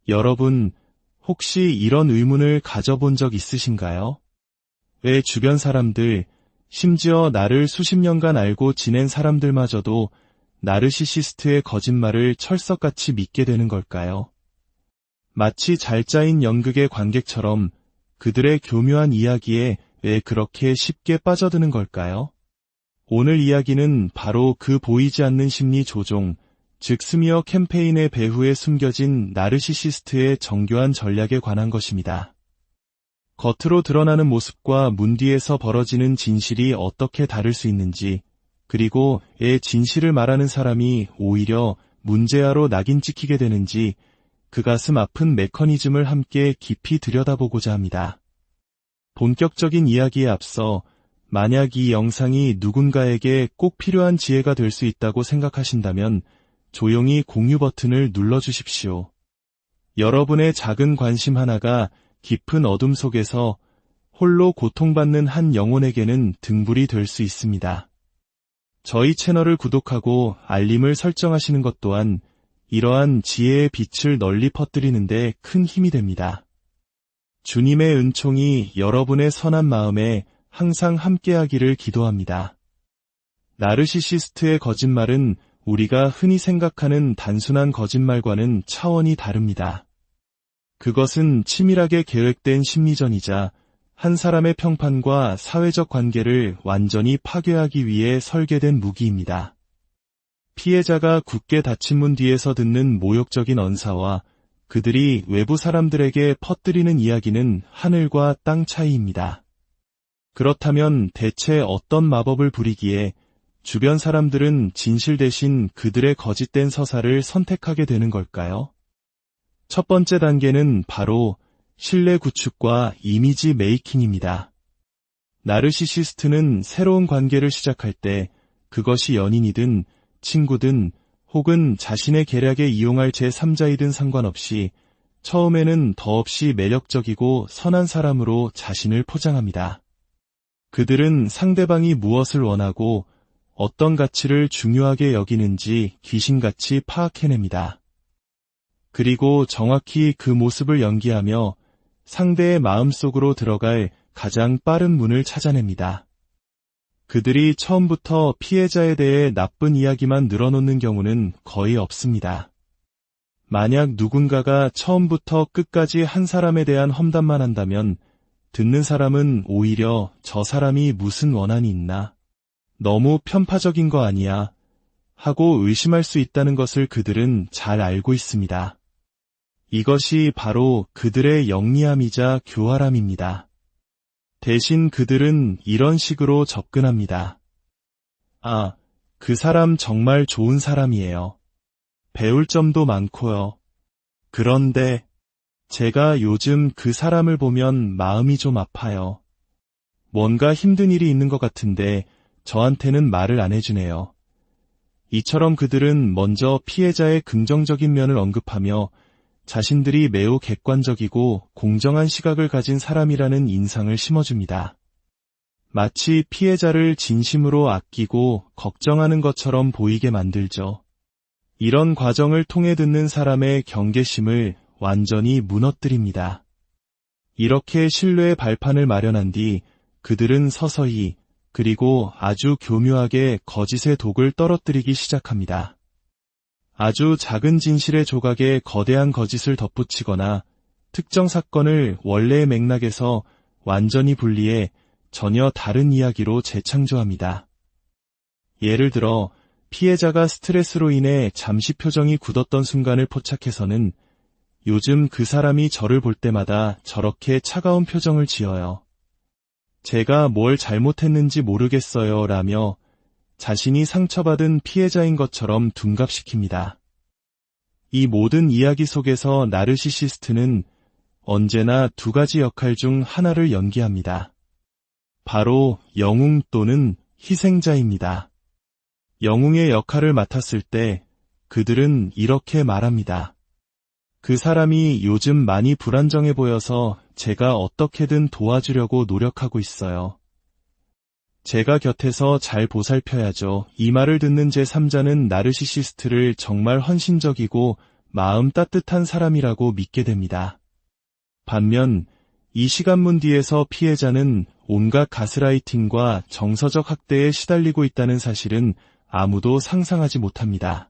여러분, 혹시 이런 의문을 가져본 적 있으신가요? 왜 주변 사람들, 심지어 나를 수십 년간 알고 지낸 사람들마저도 나르시시스트의 거짓말을 철석같이 믿게 되는 걸까요? 마치 잘 짜인 연극의 관객처럼 그들의 교묘한 이야기에 왜 그렇게 쉽게 빠져드는 걸까요? 오늘 이야기는 바로 그 보이지 않는 심리 조종, 즉 스미어 캠페인의 배후에 숨겨진 나르시시스트의 정교한 전략에 관한 것입니다. 겉으로 드러나는 모습과 문 뒤에서 벌어지는 진실이 어떻게 다를 수 있는지, 그리고 진실을 말하는 사람이 오히려 문제아로 낙인 찍히게 되는지 그 가슴 아픈 메커니즘을 함께 깊이 들여다보고자 합니다. 본격적인 이야기에 앞서 만약 이 영상이 누군가에게 꼭 필요한 지혜가 될 수 있다고 생각하신다면 조용히 공유 버튼을 눌러주십시오. 여러분의 작은 관심 하나가 깊은 어둠 속에서 홀로 고통받는 한 영혼에게는 등불이 될 수 있습니다. 저희 채널을 구독하고 알림을 설정하시는 것 또한 이러한 지혜의 빛을 널리 퍼뜨리는 데 큰 힘이 됩니다. 주님의 은총이 여러분의 선한 마음에 항상 함께하기를 기도합니다. 나르시시스트의 거짓말은 우리가 흔히 생각하는 단순한 거짓말과는 차원이 다릅니다. 그것은 치밀하게 계획된 심리전이자 한 사람의 평판과 사회적 관계를 완전히 파괴하기 위해 설계된 무기입니다. 피해자가 굳게 닫힌 문 뒤에서 듣는 모욕적인 언사와 그들이 외부 사람들에게 퍼뜨리는 이야기는 하늘과 땅 차이입니다. 그렇다면 대체 어떤 마법을 부리기에 주변 사람들은 진실 대신 그들의 거짓된 서사를 선택하게 되는 걸까요? 첫 번째 단계는 바로 신뢰 구축과 이미지 메이킹입니다. 나르시시스트는 새로운 관계를 시작할 때 그것이 연인이든 친구든 혹은 자신의 계략에 이용할 제3자이든 상관없이 처음에는 더없이 매력적이고 선한 사람으로 자신을 포장합니다. 그들은 상대방이 무엇을 원하고 어떤 가치를 중요하게 여기는지 귀신같이 파악해냅니다. 그리고 정확히 그 모습을 연기하며 상대의 마음속으로 들어갈 가장 빠른 문을 찾아냅니다. 그들이 처음부터 피해자에 대해 나쁜 이야기만 늘어놓는 경우는 거의 없습니다. 만약 누군가가 처음부터 끝까지 한 사람에 대한 험담만 한다면 듣는 사람은 오히려 저 사람이 무슨 원한이 있나? 너무 편파적인 거 아니야? 하고 의심할 수 있다는 것을 그들은 잘 알고 있습니다. 이것이 바로 그들의 영리함이자 교활함입니다. 대신 그들은 이런 식으로 접근합니다. 아, 그 사람 정말 좋은 사람이에요. 배울 점도 많고요. 그런데 제가 요즘 그 사람을 보면 마음이 좀 아파요. 뭔가 힘든 일이 있는 것 같은데 저한테는 말을 안 해주네요. 이처럼 그들은 먼저 피해자의 긍정적인 면을 언급하며 자신들이 매우 객관적이고 공정한 시각을 가진 사람이라는 인상을 심어줍니다. 마치 피해자를 진심으로 아끼고 걱정하는 것처럼 보이게 만들죠. 이런 과정을 통해 듣는 사람의 경계심을 완전히 무너뜨립니다. 이렇게 신뢰의 발판을 마련한 뒤 그들은 서서히 그리고 아주 교묘하게 거짓의 독을 떨어뜨리기 시작합니다. 아주 작은 진실의 조각에 거대한 거짓을 덧붙이거나 특정 사건을 원래의 맥락에서 완전히 분리해 전혀 다른 이야기로 재창조합니다. 예를 들어 피해자가 스트레스로 인해 잠시 표정이 굳었던 순간을 포착해서는 요즘 그 사람이 저를 볼 때마다 저렇게 차가운 표정을 지어요. 제가 뭘 잘못했는지 모르겠어요 라며 자신이 상처받은 피해자인 것처럼 둔갑시킵니다. 이 모든 이야기 속에서 나르시시스트는 언제나 두 가지 역할 중 하나를 연기합니다. 바로 영웅 또는 희생자입니다. 영웅의 역할을 맡았을 때 그들은 이렇게 말합니다. 그 사람이 요즘 많이 불안정해 보여서 제가 어떻게든 도와주려고 노력하고 있어요. 제가 곁에서 잘 보살펴야죠. 이 말을 듣는 제3자는 나르시시스트를 정말 헌신적이고 마음 따뜻한 사람이라고 믿게 됩니다. 반면 이 시간문 뒤에서 피해자는 온갖 가스라이팅과 정서적 학대에 시달리고 있다는 사실은 아무도 상상하지 못합니다.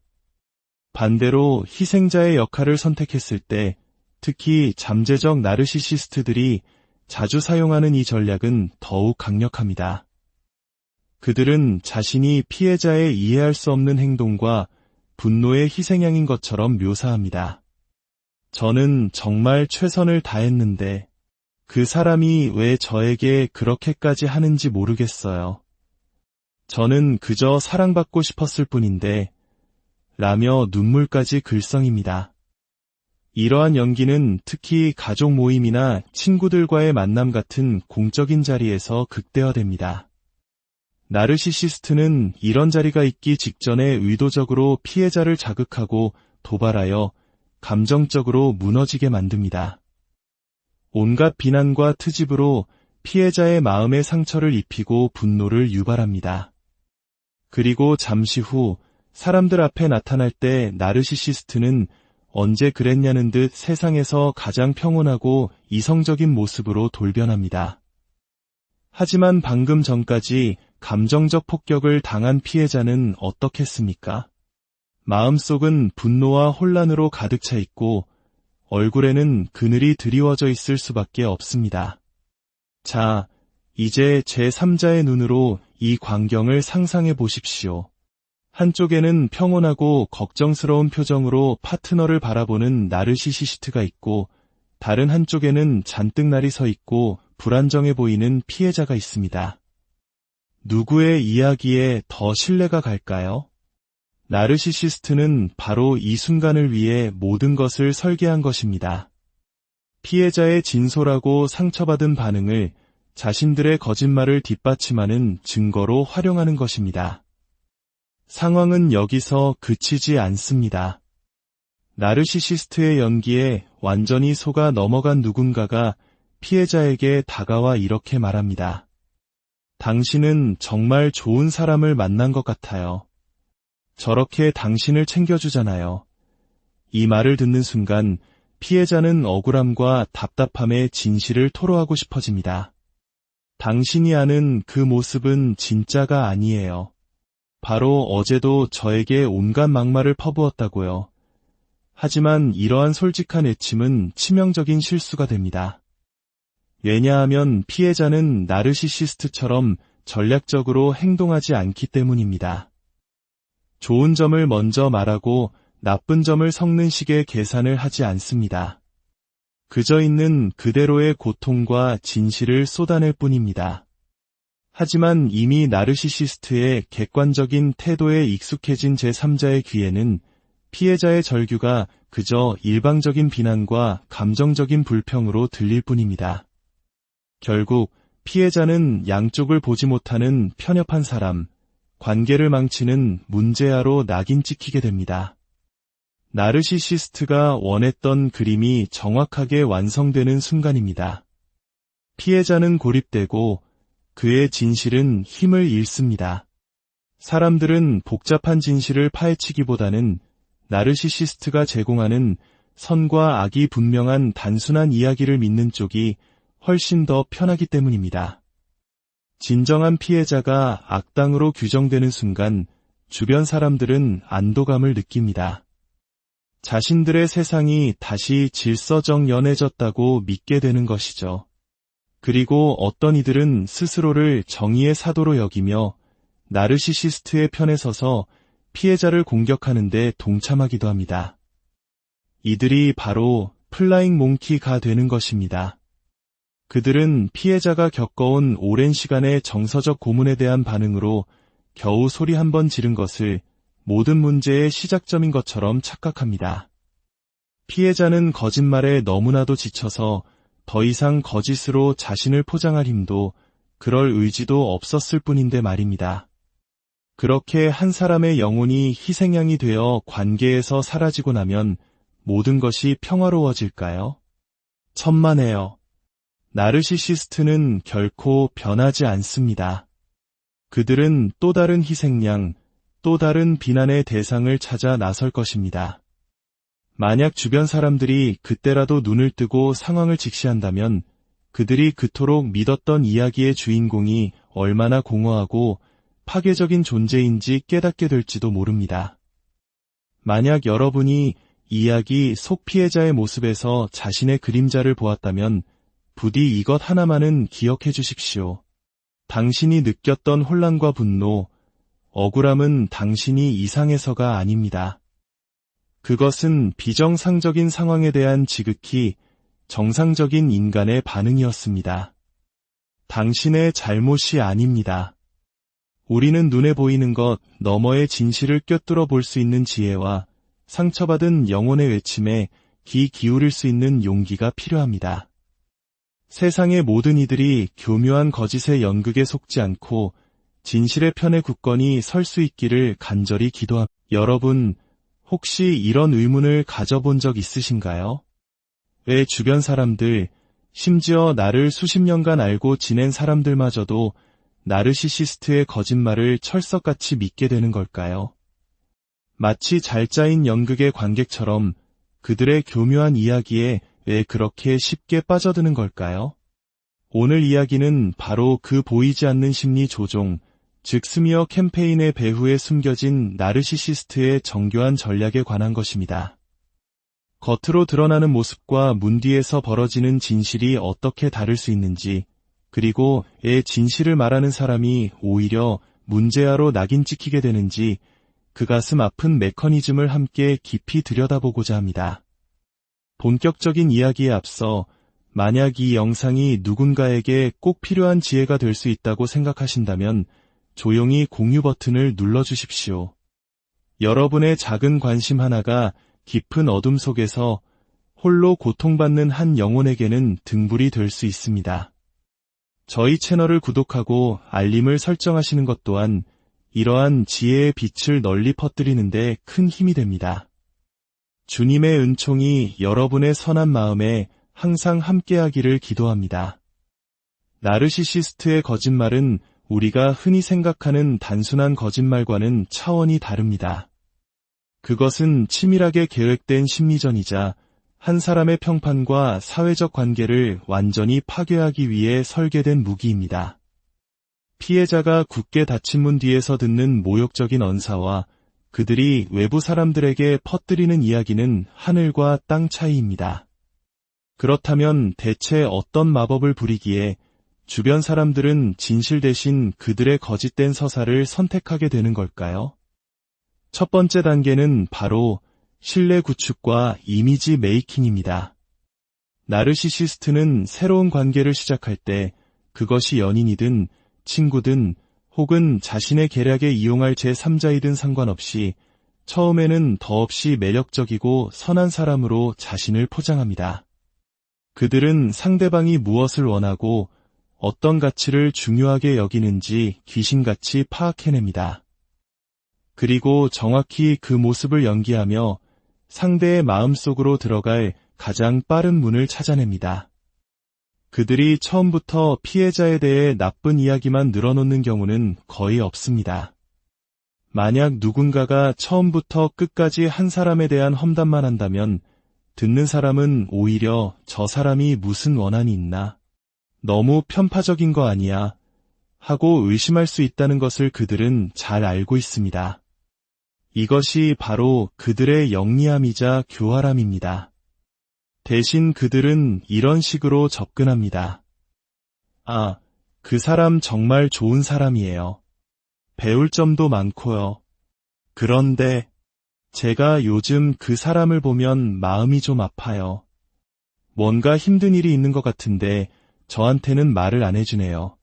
반대로 희생자의 역할을 선택했을 때 특히 잠재적 나르시시스트들이 자주 사용하는 이 전략은 더욱 강력합니다. 그들은 자신이 피해자의 이해할 수 없는 행동과 분노의 희생양인 것처럼 묘사합니다. 저는 정말 최선을 다했는데 그 사람이 왜 저에게 그렇게까지 하는지 모르겠어요. 저는 그저 사랑받고 싶었을 뿐인데 라며 눈물까지 글썽입니다. 이러한 연기는 특히 가족 모임이나 친구들과의 만남 같은 공적인 자리에서 극대화됩니다. 나르시시스트는 이런 자리가 있기 직전에 의도적으로 피해자를 자극하고 도발하여 감정적으로 무너지게 만듭니다. 온갖 비난과 트집으로 피해자의 마음에 상처를 입히고 분노를 유발합니다. 그리고 잠시 후 사람들 앞에 나타날 때 나르시시스트는 언제 그랬냐는 듯 세상에서 가장 평온하고 이성적인 모습으로 돌변합니다. 하지만 방금 전까지 감정적 폭격을 당한 피해자는 어떻겠습니까? 마음속은 분노와 혼란으로 가득 차 있고 얼굴에는 그늘이 드리워져 있을 수밖에 없습니다. 자, 이제 제3자의 눈으로 이 광경을 상상해 보십시오. 한쪽에는 평온하고 걱정스러운 표정으로 파트너를 바라보는 나르시시스트가 있고 다른 한쪽에는 잔뜩 날이 서 있고 불안정해 보이는 피해자가 있습니다. 누구의 이야기에 더 신뢰가 갈까요? 나르시시스트는 바로 이 순간을 위해 모든 것을 설계한 것입니다. 피해자의 진솔하고 상처받은 반응을 자신들의 거짓말을 뒷받침하는 증거로 활용하는 것입니다. 상황은 여기서 그치지 않습니다. 나르시시스트의 연기에 완전히 속아 넘어간 누군가가 피해자에게 다가와 이렇게 말합니다. 당신은 정말 좋은 사람을 만난 것 같아요. 저렇게 당신을 챙겨주잖아요. 이 말을 듣는 순간 피해자는 억울함과 답답함의 진실을 토로하고 싶어집니다. 당신이 아는 그 모습은 진짜가 아니에요. 바로 어제도 저에게 온갖 막말을 퍼부었다고요. 하지만 이러한 솔직한 애침은 치명적인 실수가 됩니다. 왜냐하면 피해자는 나르시시스트처럼 전략적으로 행동하지 않기 때문입니다. 좋은 점을 먼저 말하고 나쁜 점을 섞는 식의 계산을 하지 않습니다. 그저 있는 그대로의 고통과 진실을 쏟아낼 뿐입니다. 하지만 이미 나르시시스트의 객관적인 태도에 익숙해진 제3자의 귀에는 피해자의 절규가 그저 일방적인 비난과 감정적인 불평으로 들릴 뿐입니다. 결국 피해자는 양쪽을 보지 못하는 편협한 사람, 관계를 망치는 문제아로 낙인 찍히게 됩니다. 나르시시스트가 원했던 그림이 정확하게 완성되는 순간입니다. 피해자는 고립되고 그의 진실은 힘을 잃습니다. 사람들은 복잡한 진실을 파헤치기보다는 나르시시스트가 제공하는 선과 악이 분명한 단순한 이야기를 믿는 쪽이 훨씬 더 편하기 때문입니다. 진정한 피해자가 악당으로 규정되는 순간 주변 사람들은 안도감을 느낍니다. 자신들의 세상이 다시 질서정연해졌다고 믿게 되는 것이죠. 그리고 어떤 이들은 스스로를 정의의 사도로 여기며 나르시시스트의 편에 서서 피해자를 공격하는 데 동참하기도 합니다. 이들이 바로 플라잉 몽키가 되는 것입니다. 그들은 피해자가 겪어온 오랜 시간의 정서적 고문에 대한 반응으로 겨우 소리 한 번 지른 것을 모든 문제의 시작점인 것처럼 착각합니다. 피해자는 거짓말에 너무나도 지쳐서 더 이상 거짓으로 자신을 포장할 힘도 그럴 의지도 없었을 뿐인데 말입니다. 그렇게 한 사람의 영혼이 희생양이 되어 관계에서 사라지고 나면 모든 것이 평화로워질까요? 천만에요. 나르시시스트는 결코 변하지 않습니다. 그들은 또 다른 희생양, 또 다른 비난의 대상을 찾아 나설 것입니다. 만약 주변 사람들이 그때라도 눈을 뜨고 상황을 직시한다면 그들이 그토록 믿었던 이야기의 주인공이 얼마나 공허하고 파괴적인 존재인지 깨닫게 될지도 모릅니다. 만약 여러분이 이야기 속 피해자의 모습에서 자신의 그림자를 보았다면 부디 이것 하나만은 기억해 주십시오. 당신이 느꼈던 혼란과 분노, 억울함은 당신이 이상해서가 아닙니다. 그것은 비정상적인 상황에 대한 지극히 정상적인 인간의 반응이었습니다. 당신의 잘못이 아닙니다. 우리는 눈에 보이는 것 너머의 진실을 꿰뚫어 볼 수 있는 지혜와 상처받은 영혼의 외침에 귀 기울일 수 있는 용기가 필요합니다. 세상의 모든 이들이 교묘한 거짓의 연극에 속지 않고 진실의 편에 굳건히 설 수 있기를 간절히 기도합니다. 여러분, 혹시 이런 의문을 가져본 적 있으신가요? 왜 주변 사람들, 심지어 나를 수십 년간 알고 지낸 사람들마저도 나르시시스트의 거짓말을 철석같이 믿게 되는 걸까요? 마치 잘 짜인 연극의 관객처럼 그들의 교묘한 이야기에 왜 그렇게 쉽게 빠져드는 걸까요? 오늘 이야기는 바로 그 보이지 않는 심리 조종, 즉 스미어 캠페인의 배후에 숨겨진 나르시시스트의 정교한 전략에 관한 것입니다. 겉으로 드러나는 모습과 문 뒤에서 벌어지는 진실이 어떻게 다를 수 있는지, 그리고 진실을 말하는 사람이 오히려 문제아로 낙인 찍히게 되는지 그 가슴 아픈 메커니즘을 함께 깊이 들여다보고자 합니다. 본격적인 이야기에 앞서 만약 이 영상이 누군가에게 꼭 필요한 지혜가 될 수 있다고 생각하신다면 조용히 공유 버튼을 눌러주십시오. 여러분의 작은 관심 하나가 깊은 어둠 속에서 홀로 고통받는 한 영혼에게는 등불이 될 수 있습니다. 저희 채널을 구독하고 알림을 설정하시는 것 또한 이러한 지혜의 빛을 널리 퍼뜨리는 데 큰 힘이 됩니다. 주님의 은총이 여러분의 선한 마음에 항상 함께하기를 기도합니다. 나르시시스트의 거짓말은 우리가 흔히 생각하는 단순한 거짓말과는 차원이 다릅니다. 그것은 치밀하게 계획된 심리전이자 한 사람의 평판과 사회적 관계를 완전히 파괴하기 위해 설계된 무기입니다. 피해자가 굳게 닫힌 문 뒤에서 듣는 모욕적인 언사와 그들이 외부 사람들에게 퍼뜨리는 이야기는 하늘과 땅 차이입니다. 그렇다면 대체 어떤 마법을 부리기에 주변 사람들은 진실 대신 그들의 거짓된 서사를 선택하게 되는 걸까요? 첫 번째 단계는 바로 신뢰 구축과 이미지 메이킹입니다. 나르시시스트는 새로운 관계를 시작할 때 그것이 연인이든 친구든 혹은 자신의 계략에 이용할 제3자이든 상관없이 처음에는 더없이 매력적이고 선한 사람으로 자신을 포장합니다. 그들은 상대방이 무엇을 원하고 어떤 가치를 중요하게 여기는지 귀신같이 파악해냅니다. 그리고 정확히 그 모습을 연기하며 상대의 마음속으로 들어갈 가장 빠른 문을 찾아냅니다. 그들이 처음부터 피해자에 대해 나쁜 이야기만 늘어놓는 경우는 거의 없습니다. 만약 누군가가 처음부터 끝까지 한 사람에 대한 험담만 한다면 듣는 사람은 오히려 저 사람이 무슨 원한이 있나? 너무 편파적인 거 아니야? 하고 의심할 수 있다는 것을 그들은 잘 알고 있습니다. 이것이 바로 그들의 영리함이자 교활함입니다. 대신 그들은 이런 식으로 접근합니다. 아, 그 사람 정말 좋은 사람이에요. 배울 점도 많고요. 그런데 제가 요즘 그 사람을 보면 마음이 좀 아파요. 뭔가 힘든 일이 있는 것 같은데 저한테는 말을 안 해주네요.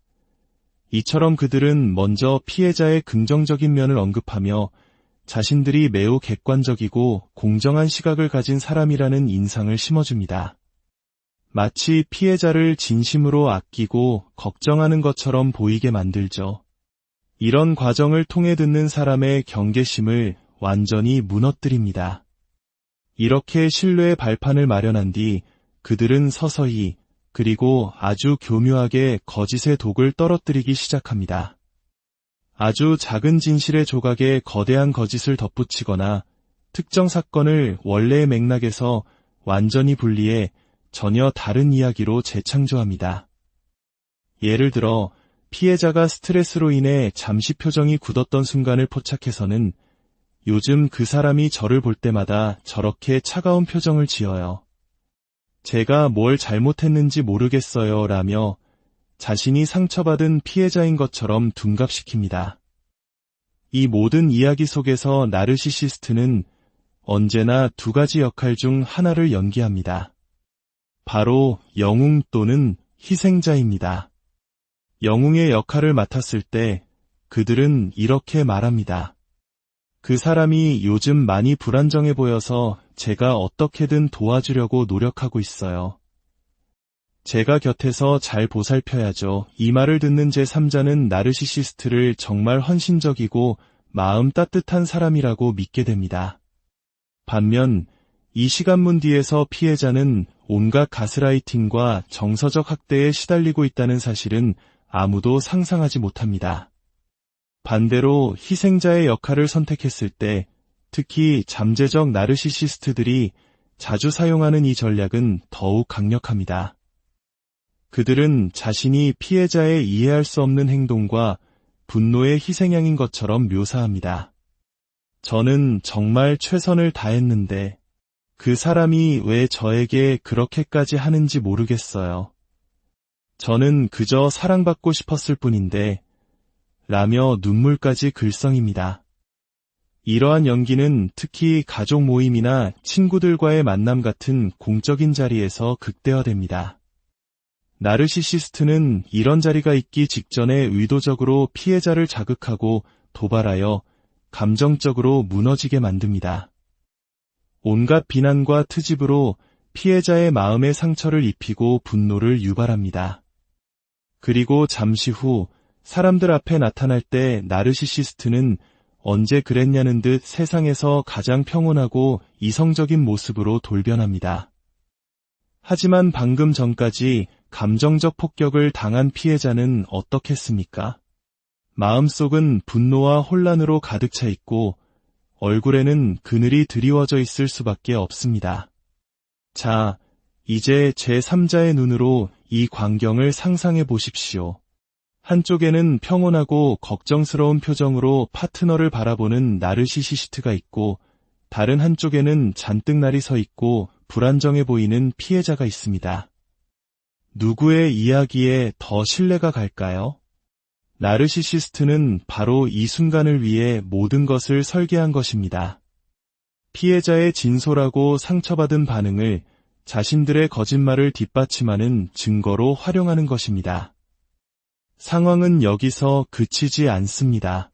이처럼 그들은 먼저 피해자의 긍정적인 면을 언급하며 자신들이 매우 객관적이고 공정한 시각을 가진 사람이라는 인상을 심어줍니다. 마치 피해자를 진심으로 아끼고 걱정하는 것처럼 보이게 만들죠. 이런 과정을 통해 듣는 사람의 경계심을 완전히 무너뜨립니다. 이렇게 신뢰의 발판을 마련한 뒤 그들은 서서히 그리고 아주 교묘하게 거짓의 독을 떨어뜨리기 시작합니다. 아주 작은 진실의 조각에 거대한 거짓을 덧붙이거나 특정 사건을 원래의 맥락에서 완전히 분리해 전혀 다른 이야기로 재창조합니다. 예를 들어 피해자가 스트레스로 인해 잠시 표정이 굳었던 순간을 포착해서는 요즘 그 사람이 저를 볼 때마다 저렇게 차가운 표정을 지어요. 제가 뭘 잘못했는지 모르겠어요 라며 자신이 상처받은 피해자인 것처럼 둔갑시킵니다. 이 모든 이야기 속에서 나르시시스트는 언제나 두 가지 역할 중 하나를 연기합니다. 바로 영웅 또는 희생자입니다. 영웅의 역할을 맡았을 때 그들은 이렇게 말합니다. 그 사람이 요즘 많이 불안정해 보여서 제가 어떻게든 도와주려고 노력하고 있어요. 제가 곁에서 잘 보살펴야죠. 이 말을 듣는 제3자는 나르시시스트를 정말 헌신적이고 마음 따뜻한 사람이라고 믿게 됩니다. 반면 이 시간문 뒤에서 피해자는 온갖 가스라이팅과 정서적 학대에 시달리고 있다는 사실은 아무도 상상하지 못합니다. 반대로 희생자의 역할을 선택했을 때 특히 잠재적 나르시시스트들이 자주 사용하는 이 전략은 더욱 강력합니다. 그들은 자신이 피해자의 이해할 수 없는 행동과 분노의 희생양인 것처럼 묘사합니다. 저는 정말 최선을 다했는데 그 사람이 왜 저에게 그렇게까지 하는지 모르겠어요. 저는 그저 사랑받고 싶었을 뿐인데 라며 눈물까지 글썽입니다. 이러한 연기는 특히 가족 모임이나 친구들과의 만남 같은 공적인 자리에서 극대화됩니다. 나르시시스트는 이런 자리가 있기 직전에 의도적으로 피해자를 자극하고 도발하여 감정적으로 무너지게 만듭니다. 온갖 비난과 트집으로 피해자의 마음에 상처를 입히고 분노를 유발합니다. 그리고 잠시 후 사람들 앞에 나타날 때 나르시시스트는 언제 그랬냐는 듯 세상에서 가장 평온하고 이성적인 모습으로 돌변합니다. 하지만 방금 전까지 감정적 폭격을 당한 피해자는 어떻겠습니까? 마음속은 분노와 혼란으로 가득 차 있고 얼굴에는 그늘이 드리워져 있을 수밖에 없습니다. 자, 이제 제3자의 눈으로 이 광경을 상상해 보십시오. 한쪽에는 평온하고 걱정스러운 표정으로 파트너를 바라보는 나르시시스트가 있고 다른 한쪽에는 잔뜩 날이 서 있고 불안정해 보이는 피해자가 있습니다. 누구의 이야기에 더 신뢰가 갈까요? 나르시시스트는 바로 이 순간을 위해 모든 것을 설계한 것입니다. 피해자의 진솔하고 상처받은 반응을 자신들의 거짓말을 뒷받침하는 증거로 활용하는 것입니다. 상황은 여기서 그치지 않습니다.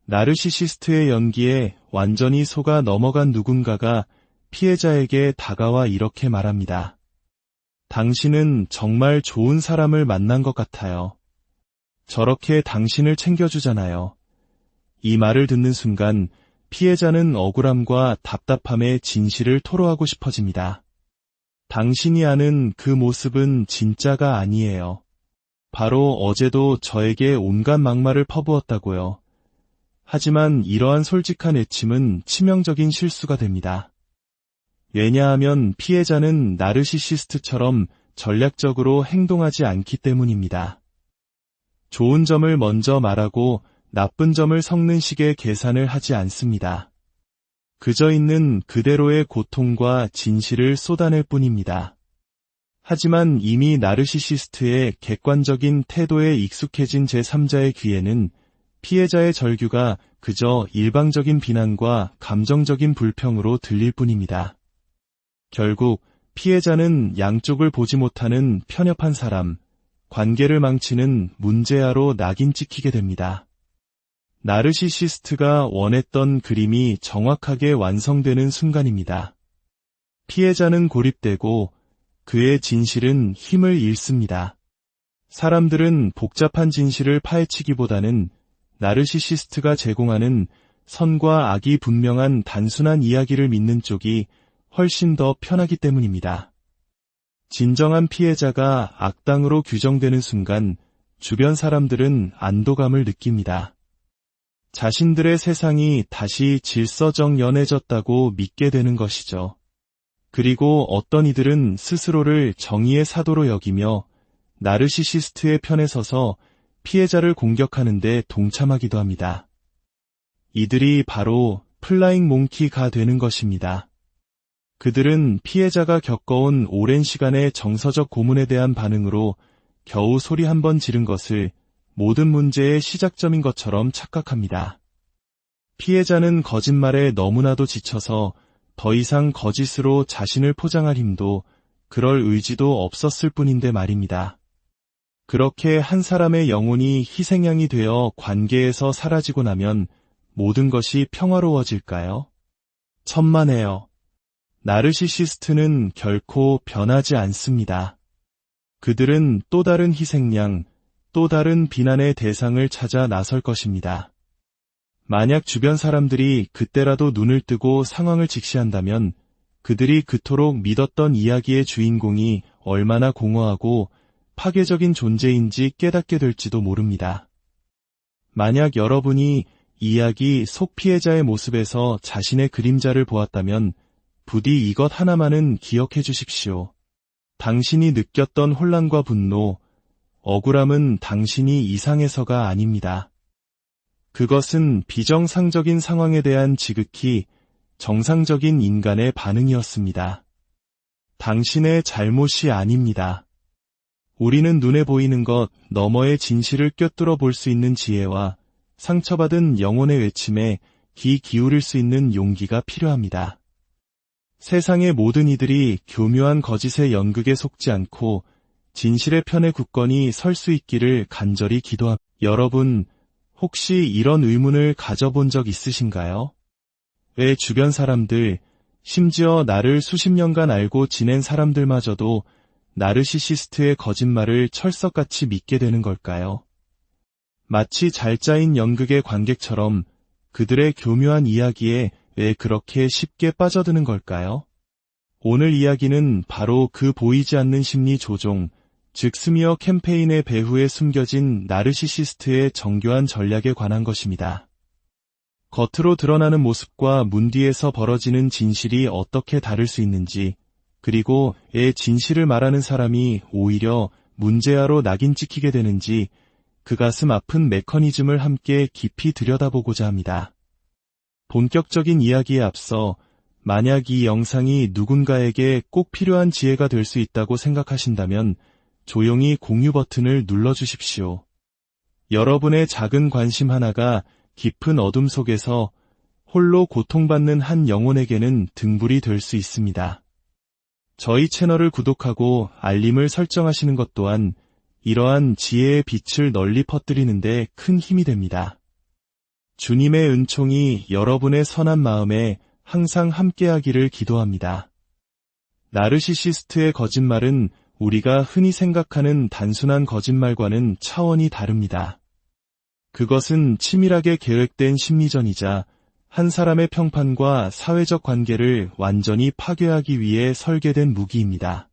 나르시시스트의 연기에 완전히 속아 넘어간 누군가가 피해자에게 다가와 이렇게 말합니다. 당신은 정말 좋은 사람을 만난 것 같아요. 저렇게 당신을 챙겨주잖아요. 이 말을 듣는 순간 피해자는 억울함과 답답함의 진실을 토로하고 싶어집니다. 당신이 아는 그 모습은 진짜가 아니에요. 바로 어제도 저에게 온갖 막말을 퍼부었다고요. 하지만 이러한 솔직한 애침은 치명적인 실수가 됩니다. 왜냐하면 피해자는 나르시시스트처럼 전략적으로 행동하지 않기 때문입니다. 좋은 점을 먼저 말하고 나쁜 점을 섞는 식의 계산을 하지 않습니다. 그저 있는 그대로의 고통과 진실을 쏟아낼 뿐입니다. 하지만 이미 나르시시스트의 객관적인 태도에 익숙해진 제3자의 귀에는 피해자의 절규가 그저 일방적인 비난과 감정적인 불평으로 들릴 뿐입니다. 결국 피해자는 양쪽을 보지 못하는 편협한 사람, 관계를 망치는 문제아로 낙인 찍히게 됩니다. 나르시시스트가 원했던 그림이 정확하게 완성되는 순간입니다. 피해자는 고립되고 그의 진실은 힘을 잃습니다. 사람들은 복잡한 진실을 파헤치기보다는 나르시시스트가 제공하는 선과 악이 분명한 단순한 이야기를 믿는 쪽이 훨씬 더 편하기 때문입니다. 진정한 피해자가 악당으로 규정되는 순간 주변 사람들은 안도감을 느낍니다. 자신들의 세상이 다시 질서정연해졌다고 믿게 되는 것이죠. 그리고 어떤 이들은 스스로를 정의의 사도로 여기며 나르시시스트의 편에 서서 피해자를 공격하는 데 동참하기도 합니다. 이들이 바로 플라잉 몽키가 되는 것입니다. 그들은 피해자가 겪어온 오랜 시간의 정서적 고문에 대한 반응으로 겨우 소리 한 번 지른 것을 모든 문제의 시작점인 것처럼 착각합니다. 피해자는 거짓말에 너무나도 지쳐서 더 이상 거짓으로 자신을 포장할 힘도 그럴 의지도 없었을 뿐인데 말입니다. 그렇게 한 사람의 영혼이 희생양이 되어 관계에서 사라지고 나면 모든 것이 평화로워질까요? 천만에요. 나르시시스트는 결코 변하지 않습니다. 그들은 또 다른 희생양, 또 다른 비난의 대상을 찾아 나설 것입니다. 만약 주변 사람들이 그때라도 눈을 뜨고 상황을 직시한다면 그들이 그토록 믿었던 이야기의 주인공이 얼마나 공허하고 파괴적인 존재인지 깨닫게 될지도 모릅니다. 만약 여러분이 이야기 속 피해자의 모습에서 자신의 그림자를 보았다면 부디 이것 하나만은 기억해 주십시오. 당신이 느꼈던 혼란과 분노, 억울함은 당신이 이상해서가 아닙니다. 그것은 비정상적인 상황에 대한 지극히 정상적인 인간의 반응이었습니다. 당신의 잘못이 아닙니다. 우리는 눈에 보이는 것 너머의 진실을 꿰뚫어 볼 수 있는 지혜와 상처받은 영혼의 외침에 귀 기울일 수 있는 용기가 필요합니다. 세상의 모든 이들이 교묘한 거짓의 연극에 속지 않고 진실의 편에 굳건히 설 수 있기를 간절히 기도합니다. 여러분, 혹시 이런 의문을 가져본 적 있으신가요? 왜 주변 사람들, 심지어 나를 수십 년간 알고 지낸 사람들마저도 나르시시스트의 거짓말을 철석같이 믿게 되는 걸까요? 마치 잘 짜인 연극의 관객처럼 그들의 교묘한 이야기에 왜 그렇게 쉽게 빠져드는 걸까요? 오늘 이야기는 바로 그 보이지 않는 심리 조종, 즉 스미어 캠페인의 배후에 숨겨진 나르시시스트의 정교한 전략에 관한 것입니다. 겉으로 드러나는 모습과 문 뒤에서 벌어지는 진실이 어떻게 다를 수 있는지, 그리고 진실을 말하는 사람이 오히려 문제아로 낙인 찍히게 되는지 그 가슴 아픈 메커니즘을 함께 깊이 들여다보고자 합니다. 본격적인 이야기에 앞서 만약 이 영상이 누군가에게 꼭 필요한 지혜가 될 수 있다고 생각하신다면 조용히 공유 버튼을 눌러주십시오. 여러분의 작은 관심 하나가 깊은 어둠 속에서 홀로 고통받는 한 영혼에게는 등불이 될 수 있습니다. 저희 채널을 구독하고 알림을 설정하시는 것 또한 이러한 지혜의 빛을 널리 퍼뜨리는 데 큰 힘이 됩니다. 주님의 은총이 여러분의 선한 마음에 항상 함께하기를 기도합니다. 나르시시스트의 거짓말은 우리가 흔히 생각하는 단순한 거짓말과는 차원이 다릅니다. 그것은 치밀하게 계획된 심리전이자 한 사람의 평판과 사회적 관계를 완전히 파괴하기 위해 설계된 무기입니다.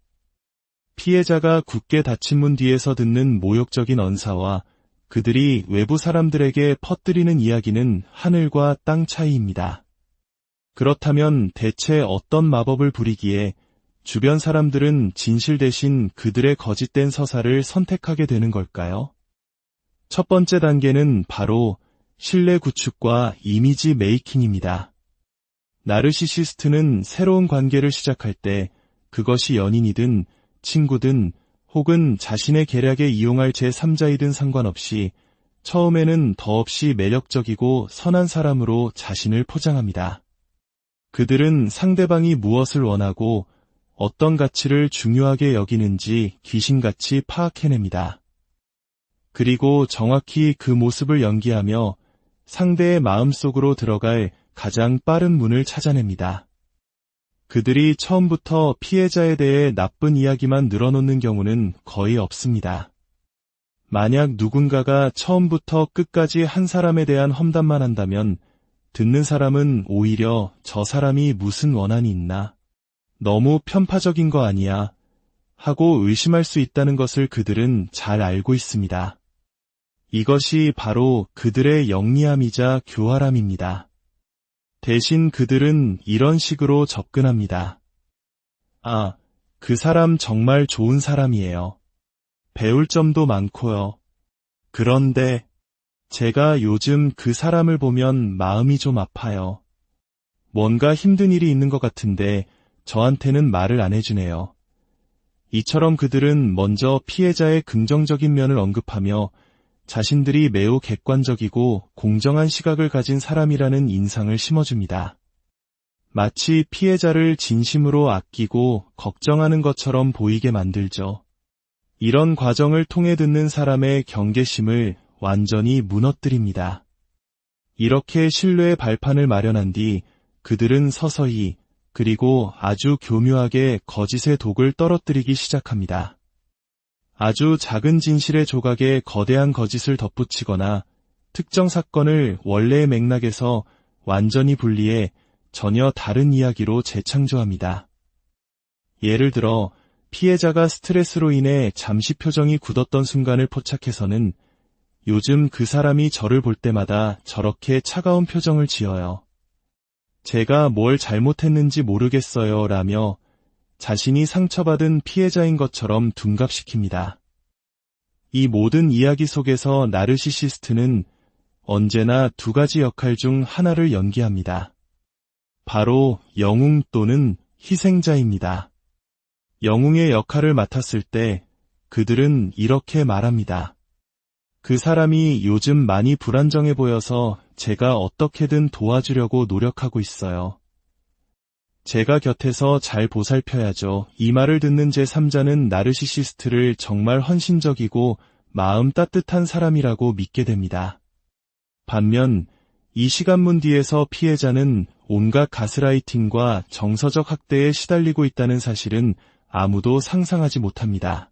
피해자가 굳게 닫힌 문 뒤에서 듣는 모욕적인 언사와 그들이 외부 사람들에게 퍼뜨리는 이야기는 하늘과 땅 차이입니다. 그렇다면 대체 어떤 마법을 부리기에 주변 사람들은 진실 대신 그들의 거짓된 서사를 선택하게 되는 걸까요? 첫 번째 단계는 바로 신뢰 구축과 이미지 메이킹입니다. 나르시시스트는 새로운 관계를 시작할 때 그것이 연인이든 친구든 혹은 자신의 계략에 이용할 제3자이든 상관없이 처음에는 더없이 매력적이고 선한 사람으로 자신을 포장합니다. 그들은 상대방이 무엇을 원하고 어떤 가치를 중요하게 여기는지 귀신같이 파악해냅니다. 그리고 정확히 그 모습을 연기하며 상대의 마음속으로 들어갈 가장 빠른 문을 찾아냅니다. 그들이 처음부터 피해자에 대해 나쁜 이야기만 늘어놓는 경우는 거의 없습니다. 만약 누군가가 처음부터 끝까지 한 사람에 대한 험담만 한다면 듣는 사람은 오히려 저 사람이 무슨 원한이 있나? 너무 편파적인 거 아니야? 하고 의심할 수 있다는 것을 그들은 잘 알고 있습니다. 이것이 바로 그들의 영리함이자 교활함입니다. 대신 그들은 이런 식으로 접근합니다. 아, 그 사람 정말 좋은 사람이에요. 배울 점도 많고요. 그런데 제가 요즘 그 사람을 보면 마음이 좀 아파요. 뭔가 힘든 일이 있는 것 같은데 저한테는 말을 안 해주네요. 이처럼 그들은 먼저 피해자의 긍정적인 면을 언급하며 자신들이 매우 객관적이고 공정한 시각을 가진 사람이라는 인상을 심어줍니다. 마치 피해자를 진심으로 아끼고 걱정하는 것처럼 보이게 만들죠. 이런 과정을 통해 듣는 사람의 경계심을 완전히 무너뜨립니다. 이렇게 신뢰의 발판을 마련한 뒤 그들은 서서히 그리고 아주 교묘하게 거짓의 독을 떨어뜨리기 시작합니다. 아주 작은 진실의 조각에 거대한 거짓을 덧붙이거나 특정 사건을 원래의 맥락에서 완전히 분리해 전혀 다른 이야기로 재창조합니다. 예를 들어 피해자가 스트레스로 인해 잠시 표정이 굳었던 순간을 포착해서는 요즘 그 사람이 저를 볼 때마다 저렇게 차가운 표정을 지어요. 제가 뭘 잘못했는지 모르겠어요 라며 자신이 상처받은 피해자인 것처럼 둔갑시킵니다. 이 모든 이야기 속에서 나르시시스트는 언제나 두 가지 역할 중 하나를 연기합니다. 바로 영웅 또는 희생자입니다. 영웅의 역할을 맡았을 때 그들은 이렇게 말합니다. 그 사람이 요즘 많이 불안정해 보여서 제가 어떻게든 도와주려고 노력하고 있어요. 제가 곁에서 잘 보살펴야죠. 이 말을 듣는 제3자는 나르시시스트를 정말 헌신적이고 마음 따뜻한 사람이라고 믿게 됩니다. 반면 이 시간문 뒤에서 피해자는 온갖 가스라이팅과 정서적 학대에 시달리고 있다는 사실은 아무도 상상하지 못합니다.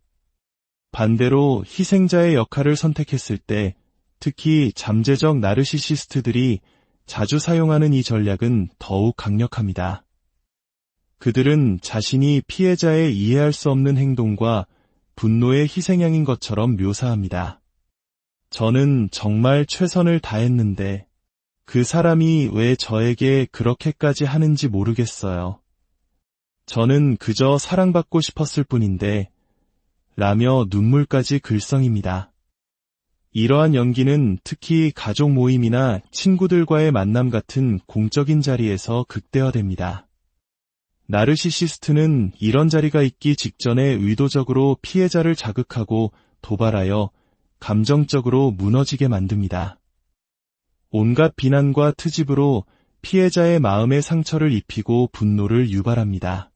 반대로 희생자의 역할을 선택했을 때 특히 잠재적 나르시시스트들이 자주 사용하는 이 전략은 더욱 강력합니다. 그들은 자신이 피해자의 이해할 수 없는 행동과 분노의 희생양인 것처럼 묘사합니다. 저는 정말 최선을 다했는데 그 사람이 왜 저에게 그렇게까지 하는지 모르겠어요. 저는 그저 사랑받고 싶었을 뿐인데 라며 눈물까지 글썽입니다. 이러한 연기는 특히 가족 모임이나 친구들과의 만남 같은 공적인 자리에서 극대화됩니다. 나르시시스트는 이런 자리가 있기 직전에 의도적으로 피해자를 자극하고 도발하여 감정적으로 무너지게 만듭니다. 온갖 비난과 트집으로 피해자의 마음에 상처를 입히고 분노를 유발합니다.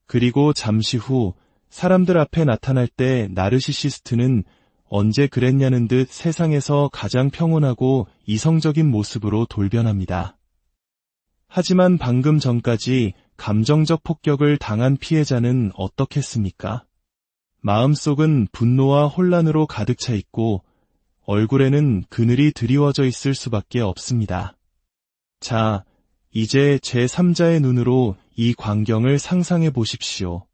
그리고 잠시 후 사람들 앞에 나타날 때 나르시시스트는 언제 그랬냐는 듯 세상에서 가장 평온하고 이성적인 모습으로 돌변합니다. 하지만 방금 전까지 감정적 폭격을 당한 피해자는 어떻겠습니까? 마음속은 분노와 혼란으로 가득 차 있고 얼굴에는 그늘이 드리워져 있을 수밖에 없습니다. 자, 이제 제3자의 눈으로 이 광경을 상상해 보십시오.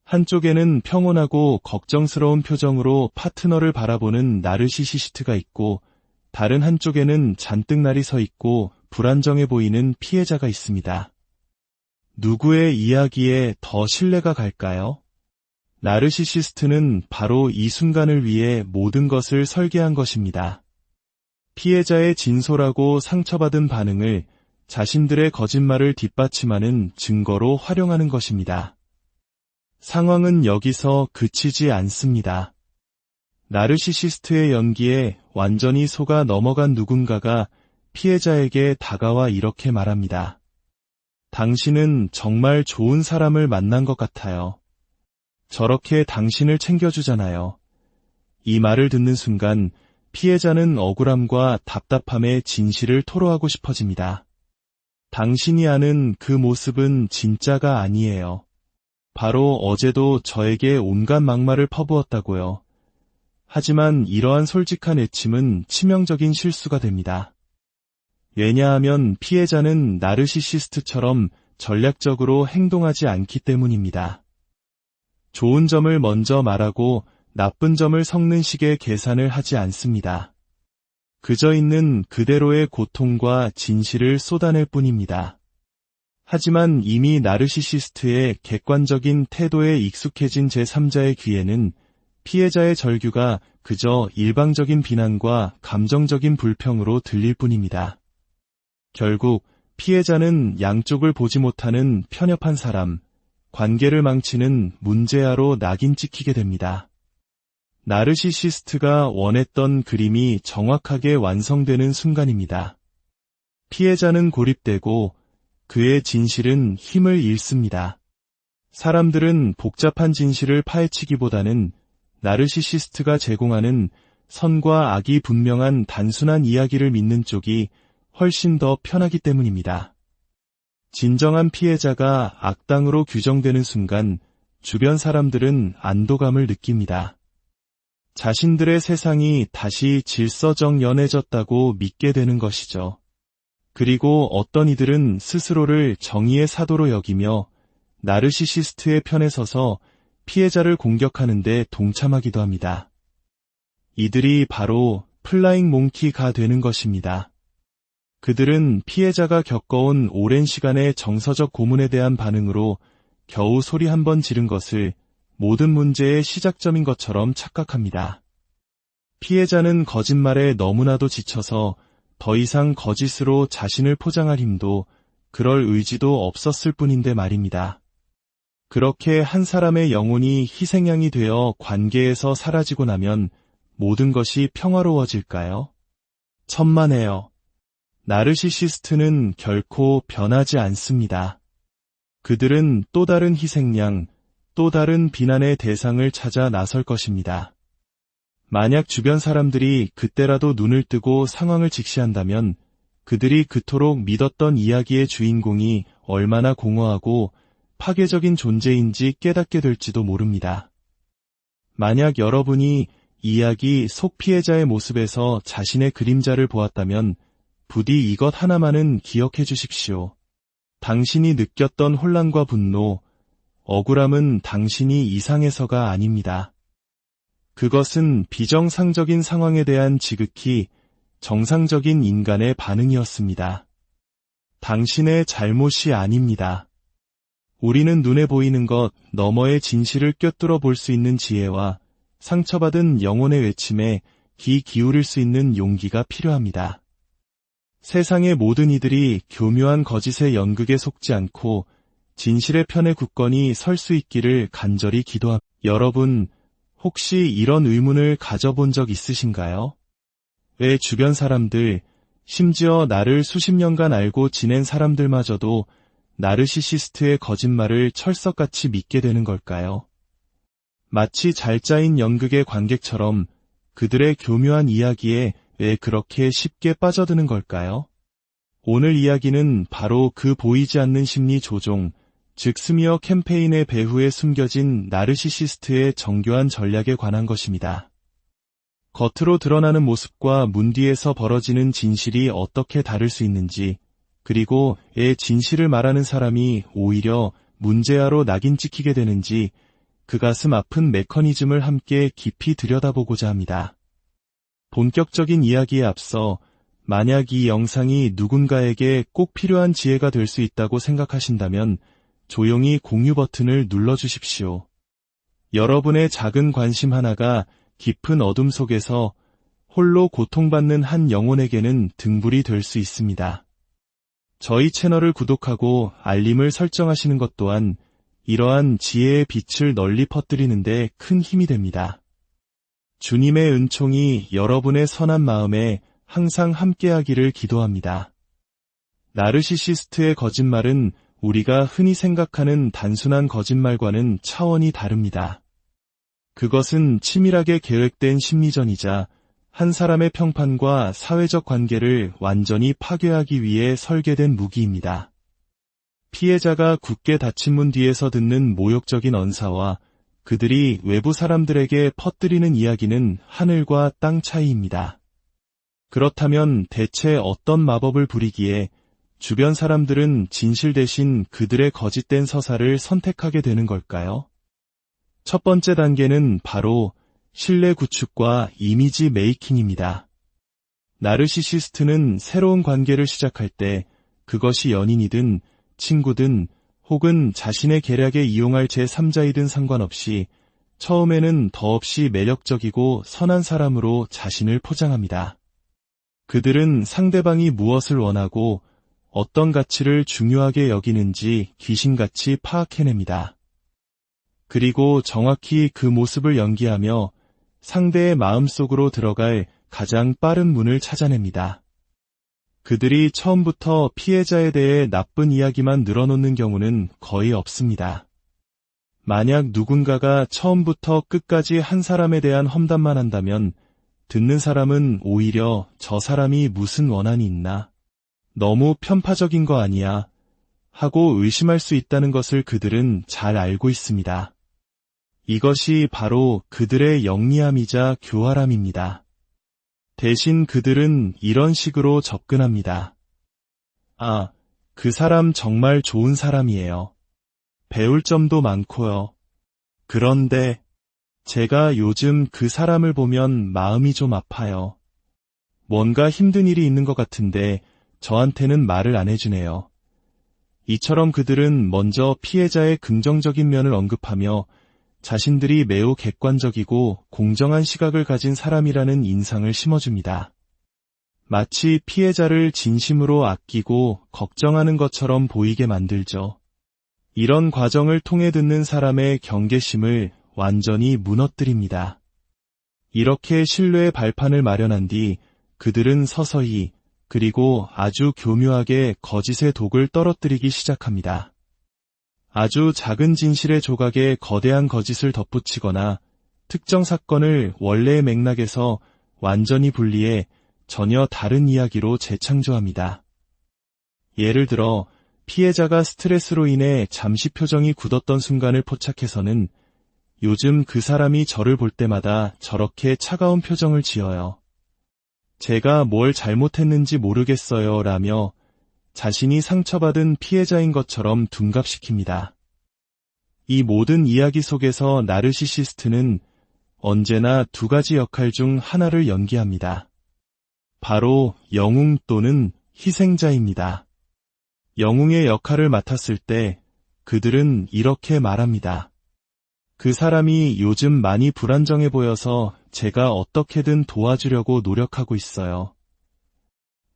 한쪽에는 평온하고 걱정스러운 표정으로 파트너를 바라보는 나르시시스트가 있고 다른 한쪽에는 잔뜩 날이 서 있고 불안정해 보이는 피해자가 있습니다. 누구의 이야기에 더 신뢰가 갈까요? 나르시시스트는 바로 이 순간을 위해 모든 것을 설계한 것입니다. 피해자의 진솔하고 상처받은 반응을 자신들의 거짓말을 뒷받침하는 증거로 활용하는 것입니다. 상황은 여기서 그치지 않습니다. 나르시시스트의 연기에 완전히 속아 넘어간 누군가가 피해자에게 다가와 이렇게 말합니다. 당신은 정말 좋은 사람을 만난 것 같아요. 저렇게 당신을 챙겨주잖아요. 이 말을 듣는 순간 피해자는 억울함과 답답함에 진실을 토로하고 싶어집니다. 당신이 아는 그 모습은 진짜가 아니에요. 바로 어제도 저에게 온갖 막말을 퍼부었다고요. 하지만 이러한 솔직한 애침은 치명적인 실수가 됩니다. 왜냐하면 피해자는 나르시시스트처럼 전략적으로 행동하지 않기 때문입니다. 좋은 점을 먼저 말하고 나쁜 점을 섞는 식의 계산을 하지 않습니다. 그저 있는 그대로의 고통과 진실을 쏟아낼 뿐입니다. 하지만 이미 나르시시스트의 객관적인 태도에 익숙해진 제3자의 귀에는 피해자의 절규가 그저 일방적인 비난과 감정적인 불평으로 들릴 뿐입니다. 결국 피해자는 양쪽을 보지 못하는 편협한 사람, 관계를 망치는 문제아로 낙인 찍히게 됩니다. 나르시시스트가 원했던 그림이 정확하게 완성되는 순간입니다. 피해자는 고립되고 그의 진실은 힘을 잃습니다. 사람들은 복잡한 진실을 파헤치기보다는 나르시시스트가 제공하는 선과 악이 분명한 단순한 이야기를 믿는 쪽이 훨씬 더 편하기 때문입니다. 진정한 피해자가 악당으로 규정되는 순간 주변 사람들은 안도감을 느낍니다. 자신들의 세상이 다시 질서정연해졌다고 믿게 되는 것이죠. 그리고 어떤 이들은 스스로를 정의의 사도로 여기며 나르시시스트의 편에 서서 피해자를 공격하는 데 동참하기도 합니다. 이들이 바로 플라잉 몽키가 되는 것입니다. 그들은 피해자가 겪어온 오랜 시간의 정서적 고문에 대한 반응으로 겨우 소리 한 번 지른 것을 모든 문제의 시작점인 것처럼 착각합니다. 피해자는 거짓말에 너무나도 지쳐서 더 이상 거짓으로 자신을 포장할 힘도 그럴 의지도 없었을 뿐인데 말입니다. 그렇게 한 사람의 영혼이 희생양이 되어 관계에서 사라지고 나면 모든 것이 평화로워질까요? 천만에요. 나르시시스트는 결코 변하지 않습니다. 그들은 또 다른 희생양, 또 다른 비난의 대상을 찾아 나설 것입니다. 만약 주변 사람들이 그때라도 눈을 뜨고 상황을 직시한다면 그들이 그토록 믿었던 이야기의 주인공이 얼마나 공허하고 파괴적인 존재인지 깨닫게 될지도 모릅니다. 만약 여러분이 이야기 속 피해자의 모습에서 자신의 그림자를 보았다면 부디 이것 하나만은 기억해 주십시오. 당신이 느꼈던 혼란과 분노, 억울함은 당신이 이상해서가 아닙니다. 그것은 비정상적인 상황에 대한 지극히 정상적인 인간의 반응이었습니다. 당신의 잘못이 아닙니다. 우리는 눈에 보이는 것 너머의 진실을 꿰뚫어 볼 수 있는 지혜와 상처받은 영혼의 외침에 귀 기울일 수 있는 용기가 필요합니다. 세상의 모든 이들이 교묘한 거짓의 연극에 속지 않고 진실의 편에 굳건히 설 수 있기를 간절히 기도합니다. 여러분, 혹시 이런 의문을 가져본 적 있으신가요? 왜 주변 사람들, 심지어 나를 수십 년간 알고 지낸 사람들마저도 나르시시스트의 거짓말을 철석같이 믿게 되는 걸까요? 마치 잘 짜인 연극의 관객처럼 그들의 교묘한 이야기에 왜 그렇게 쉽게 빠져드는 걸까요? 오늘 이야기는 바로 그 보이지 않는 심리 조종, 즉 스미어 캠페인의 배후에 숨겨진 나르시시스트의 정교한 전략에 관한 것입니다. 겉으로 드러나는 모습과 문 뒤에서 벌어지는 진실이 어떻게 다를 수 있는지, 그리고 진실을 말하는 사람이 오히려 문제아로 낙인 찍히게 되는지 그 가슴 아픈 메커니즘을 함께 깊이 들여다보고자 합니다. 본격적인 이야기에 앞서 만약 이 영상이 누군가에게 꼭 필요한 지혜가 될 수 있다고 생각하신다면 조용히 공유 버튼을 눌러주십시오. 여러분의 작은 관심 하나가 깊은 어둠 속에서 홀로 고통받는 한 영혼에게는 등불이 될 수 있습니다. 저희 채널을 구독하고 알림을 설정하시는 것 또한 이러한 지혜의 빛을 널리 퍼뜨리는 데 큰 힘이 됩니다. 주님의 은총이 여러분의 선한 마음에 항상 함께하기를 기도합니다. 나르시시스트의 거짓말은 우리가 흔히 생각하는 단순한 거짓말과는 차원이 다릅니다. 그것은 치밀하게 계획된 심리전이자 한 사람의 평판과 사회적 관계를 완전히 파괴하기 위해 설계된 무기입니다. 피해자가 굳게 닫힌 문 뒤에서 듣는 모욕적인 언사와 그들이 외부 사람들에게 퍼뜨리는 이야기는 하늘과 땅 차이입니다. 그렇다면 대체 어떤 마법을 부리기에 주변 사람들은 진실 대신 그들의 거짓된 서사를 선택하게 되는 걸까요? 첫 번째 단계는 바로 신뢰 구축과 이미지 메이킹입니다. 나르시시스트는 새로운 관계를 시작할 때 그것이 연인이든 친구든 혹은 자신의 계략에 이용할 제3자이든 상관없이 처음에는 더없이 매력적이고 선한 사람으로 자신을 포장합니다. 그들은 상대방이 무엇을 원하고 어떤 가치를 중요하게 여기는지 귀신같이 파악해냅니다. 그리고 정확히 그 모습을 연기하며 상대의 마음속으로 들어갈 가장 빠른 문을 찾아냅니다. 그들이 처음부터 피해자에 대해 나쁜 이야기만 늘어놓는 경우는 거의 없습니다. 만약 누군가가 처음부터 끝까지 한 사람에 대한 험담만 한다면 듣는 사람은 오히려 저 사람이 무슨 원한이 있나? 너무 편파적인 거 아니야? 하고 의심할 수 있다는 것을 그들은 잘 알고 있습니다. 이것이 바로 그들의 영리함이자 교활함입니다. 대신 그들은 이런 식으로 접근합니다. 아, 그 사람 정말 좋은 사람이에요. 배울 점도 많고요. 그런데 제가 요즘 그 사람을 보면 마음이 좀 아파요. 뭔가 힘든 일이 있는 것 같은데 저한테는 말을 안 해주네요. 이처럼 그들은 먼저 피해자의 긍정적인 면을 언급하며 자신들이 매우 객관적이고 공정한 시각을 가진 사람이라는 인상을 심어줍니다. 마치 피해자를 진심으로 아끼고 걱정하는 것처럼 보이게 만들죠. 이런 과정을 통해 듣는 사람의 경계심을 완전히 무너뜨립니다. 이렇게 신뢰의 발판을 마련한 뒤 그들은 서서히 그리고 아주 교묘하게 거짓의 독을 떨어뜨리기 시작합니다. 아주 작은 진실의 조각에 거대한 거짓을 덧붙이거나 특정 사건을 원래의 맥락에서 완전히 분리해 전혀 다른 이야기로 재창조합니다. 예를 들어 피해자가 스트레스로 인해 잠시 표정이 굳었던 순간을 포착해서는 요즘 그 사람이 저를 볼 때마다 저렇게 차가운 표정을 지어요. 제가 뭘 잘못했는지 모르겠어요 라며 자신이 상처받은 피해자인 것처럼 둔갑시킵니다. 이 모든 이야기 속에서 나르시시스트는 언제나 두 가지 역할 중 하나를 연기합니다. 바로 영웅 또는 희생자입니다. 영웅의 역할을 맡았을 때 그들은 이렇게 말합니다. 그 사람이 요즘 많이 불안정해 보여서 제가 어떻게든 도와주려고 노력하고 있어요.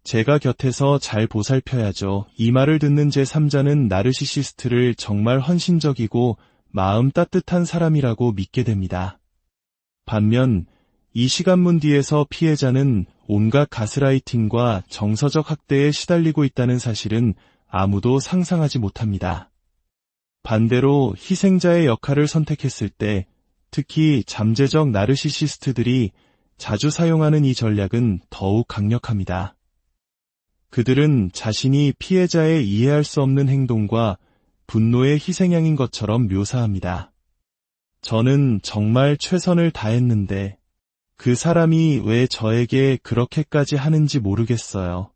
제가 곁에서 잘 보살펴야죠. 이 말을 듣는 제3자는 나르시시스트를 정말 헌신적이고 마음 따뜻한 사람이라고 믿게 됩니다. 반면 이 시간문 뒤에서 피해자는 온갖 가스라이팅과 정서적 학대에 시달리고 있다는 사실은 아무도 상상하지 못합니다. 반대로 희생자의 역할을 선택했을 때 특히 잠재적 나르시시스트들이 자주 사용하는 이 전략은 더욱 강력합니다. 그들은 자신이 피해자의 이해할 수 없는 행동과 분노의 희생양인 것처럼 묘사합니다. 저는 정말 최선을 다했는데 그 사람이 왜 저에게 그렇게까지 하는지 모르겠어요.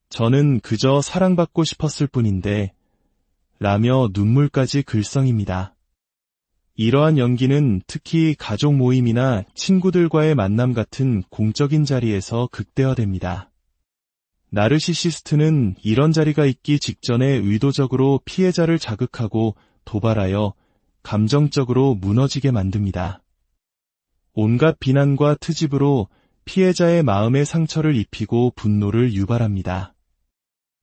저는 그저 사랑받고 싶었을 뿐인데 라며 눈물까지 글썽입니다. 이러한 연기는 특히 가족 모임이나 친구들과의 만남 같은 공적인 자리에서 극대화됩니다. 나르시시스트는 이런 자리가 있기 직전에 의도적으로 피해자를 자극하고 도발하여 감정적으로 무너지게 만듭니다. 온갖 비난과 트집으로 피해자의 마음에 상처를 입히고 분노를 유발합니다.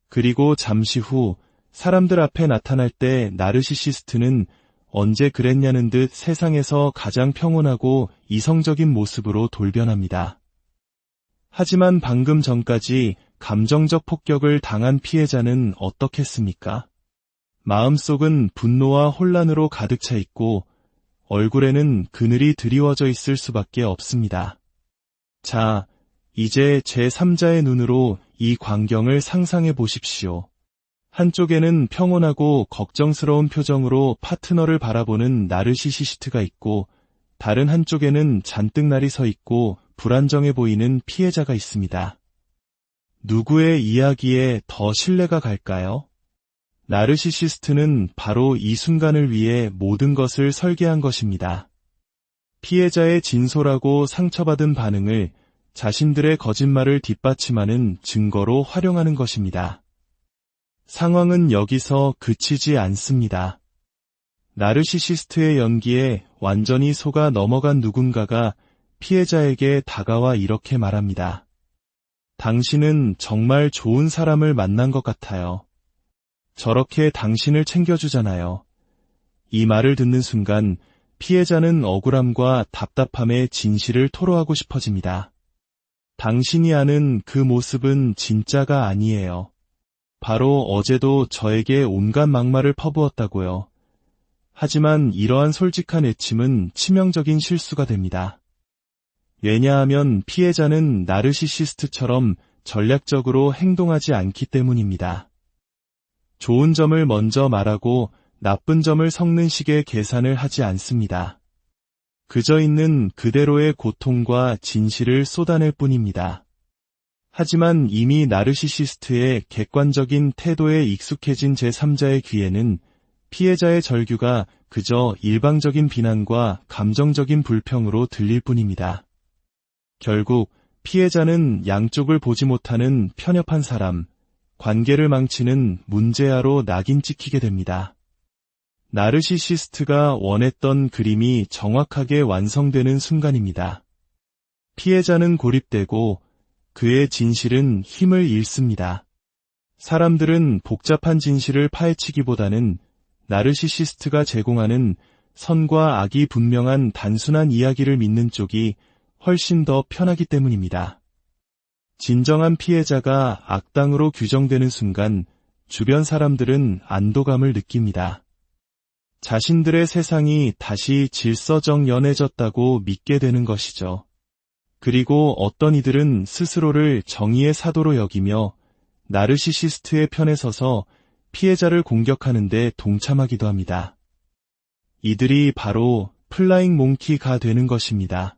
그리고 잠시 후 사람들 앞에 나타날 때 나르시시스트는 언제 그랬냐는 듯 세상에서 가장 평온하고 이성적인 모습으로 돌변합니다. 하지만 방금 전까지 감정적 폭격을 당한 피해자는 어떻겠습니까? 마음속은 분노와 혼란으로 가득 차 있고 얼굴에는 그늘이 드리워져 있을 수밖에 없습니다. 자, 이제 제3자의 눈으로 이 광경을 상상해 보십시오. 한쪽에는 평온하고 걱정스러운 표정으로 파트너를 바라보는 나르시시스트가 있고 다른 한쪽에는 잔뜩 날이 서 있고 불안정해 보이는 피해자가 있습니다. 누구의 이야기에 더 신뢰가 갈까요? 나르시시스트는 바로 이 순간을 위해 모든 것을 설계한 것입니다. 피해자의 진솔하고 상처받은 반응을 자신들의 거짓말을 뒷받침하는 증거로 활용하는 것입니다. 상황은 여기서 그치지 않습니다. 나르시시스트의 연기에 완전히 속아 넘어간 누군가가 피해자에게 다가와 이렇게 말합니다. 당신은 정말 좋은 사람을 만난 것 같아요. 저렇게 당신을 챙겨주잖아요. 이 말을 듣는 순간 피해자는 억울함과 답답함의 진실을 토로하고 싶어집니다. 당신이 아는 그 모습은 진짜가 아니에요. 바로 어제도 저에게 온갖 막말을 퍼부었다고요. 하지만 이러한 솔직한 애침은 치명적인 실수가 됩니다. 왜냐하면 피해자는 나르시시스트처럼 전략적으로 행동하지 않기 때문입니다. 좋은 점을 먼저 말하고 나쁜 점을 섞는 식의 계산을 하지 않습니다. 그저 있는 그대로의 고통과 진실을 쏟아낼 뿐입니다. 하지만 이미 나르시시스트의 객관적인 태도에 익숙해진 제3자의 귀에는 피해자의 절규가 그저 일방적인 비난과 감정적인 불평으로 들릴 뿐입니다. 결국 피해자는 양쪽을 보지 못하는 편협한 사람, 관계를 망치는 문제아로 낙인 찍히게 됩니다. 나르시시스트가 원했던 그림이 정확하게 완성되는 순간입니다. 피해자는 고립되고 그의 진실은 힘을 잃습니다. 사람들은 복잡한 진실을 파헤치기보다는 나르시시스트가 제공하는 선과 악이 분명한 단순한 이야기를 믿는 쪽이 훨씬 더 편하기 때문입니다. 진정한 피해자가 악당으로 규정되는 순간 주변 사람들은 안도감을 느낍니다. 자신들의 세상이 다시 질서정연해졌다고 믿게 되는 것이죠. 그리고 어떤 이들은 스스로를 정의의 사도로 여기며 나르시시스트의 편에 서서 피해자를 공격하는 데 동참하기도 합니다. 이들이 바로 플라잉 몽키가 되는 것입니다.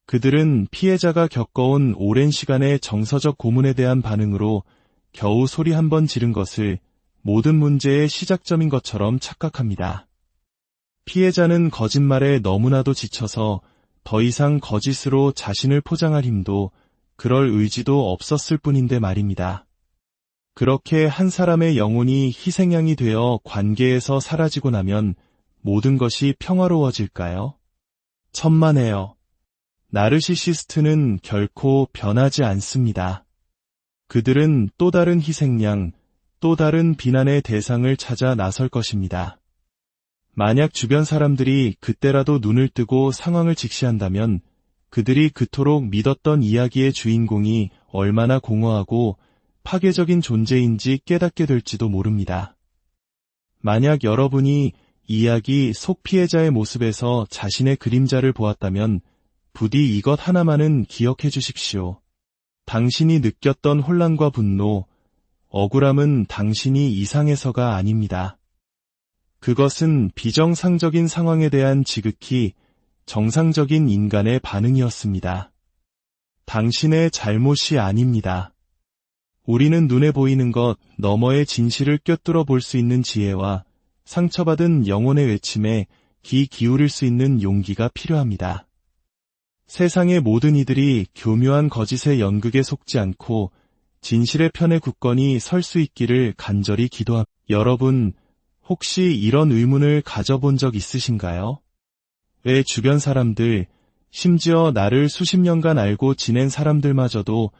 그들은 피해자가 겪어온 오랜 시간의 정서적 고문에 대한 반응으로 겨우 소리 한 번 지른 것을 모든 문제의 시작점인 것처럼 착각합니다. 피해자는 거짓말에 너무나도 지쳐서 더 이상 거짓으로 자신을 포장할 힘도 그럴 의지도 없었을 뿐인데 말입니다. 그렇게 한 사람의 영혼이 희생양이 되어 관계에서 사라지고 나면 모든 것이 평화로워질까요? 천만에요. 나르시시스트는 결코 변하지 않습니다. 그들은 또 다른 희생양, 또 다른 비난의 대상을 찾아 나설 것입니다. 만약 주변 사람들이 그때라도 눈을 뜨고 상황을 직시한다면 그들이 그토록 믿었던 이야기의 주인공이 얼마나 공허하고 파괴적인 존재인지 깨닫게 될지도 모릅니다. 만약 여러분이 이야기 속 피해자의 모습에서 자신의 그림자를 보았다면 부디 이것 하나만은 기억해 주십시오. 당신이 느꼈던 혼란과 분노, 억울함은 당신이 이상해서가 아닙니다. 그것은 비정상적인 상황에 대한 지극히 정상적인 인간의 반응이었습니다. 당신의 잘못이 아닙니다. 우리는 눈에 보이는 것 너머의 진실을 꿰뚫어 볼 수 있는 지혜와 상처받은 영혼의 외침에 귀 기울일 수 있는 용기가 필요합니다. 세상의 모든 이들이 교묘한 거짓의 연극에 속지 않고 진실의 편에 굳건히 설 수 있기를 간절히 기도합니다. 여러분, 혹시 이런 의문을 가져본 적 있으신가요? 왜 주변 사람들, 심지어 나를 수십 년간 알고 지낸 사람들마저도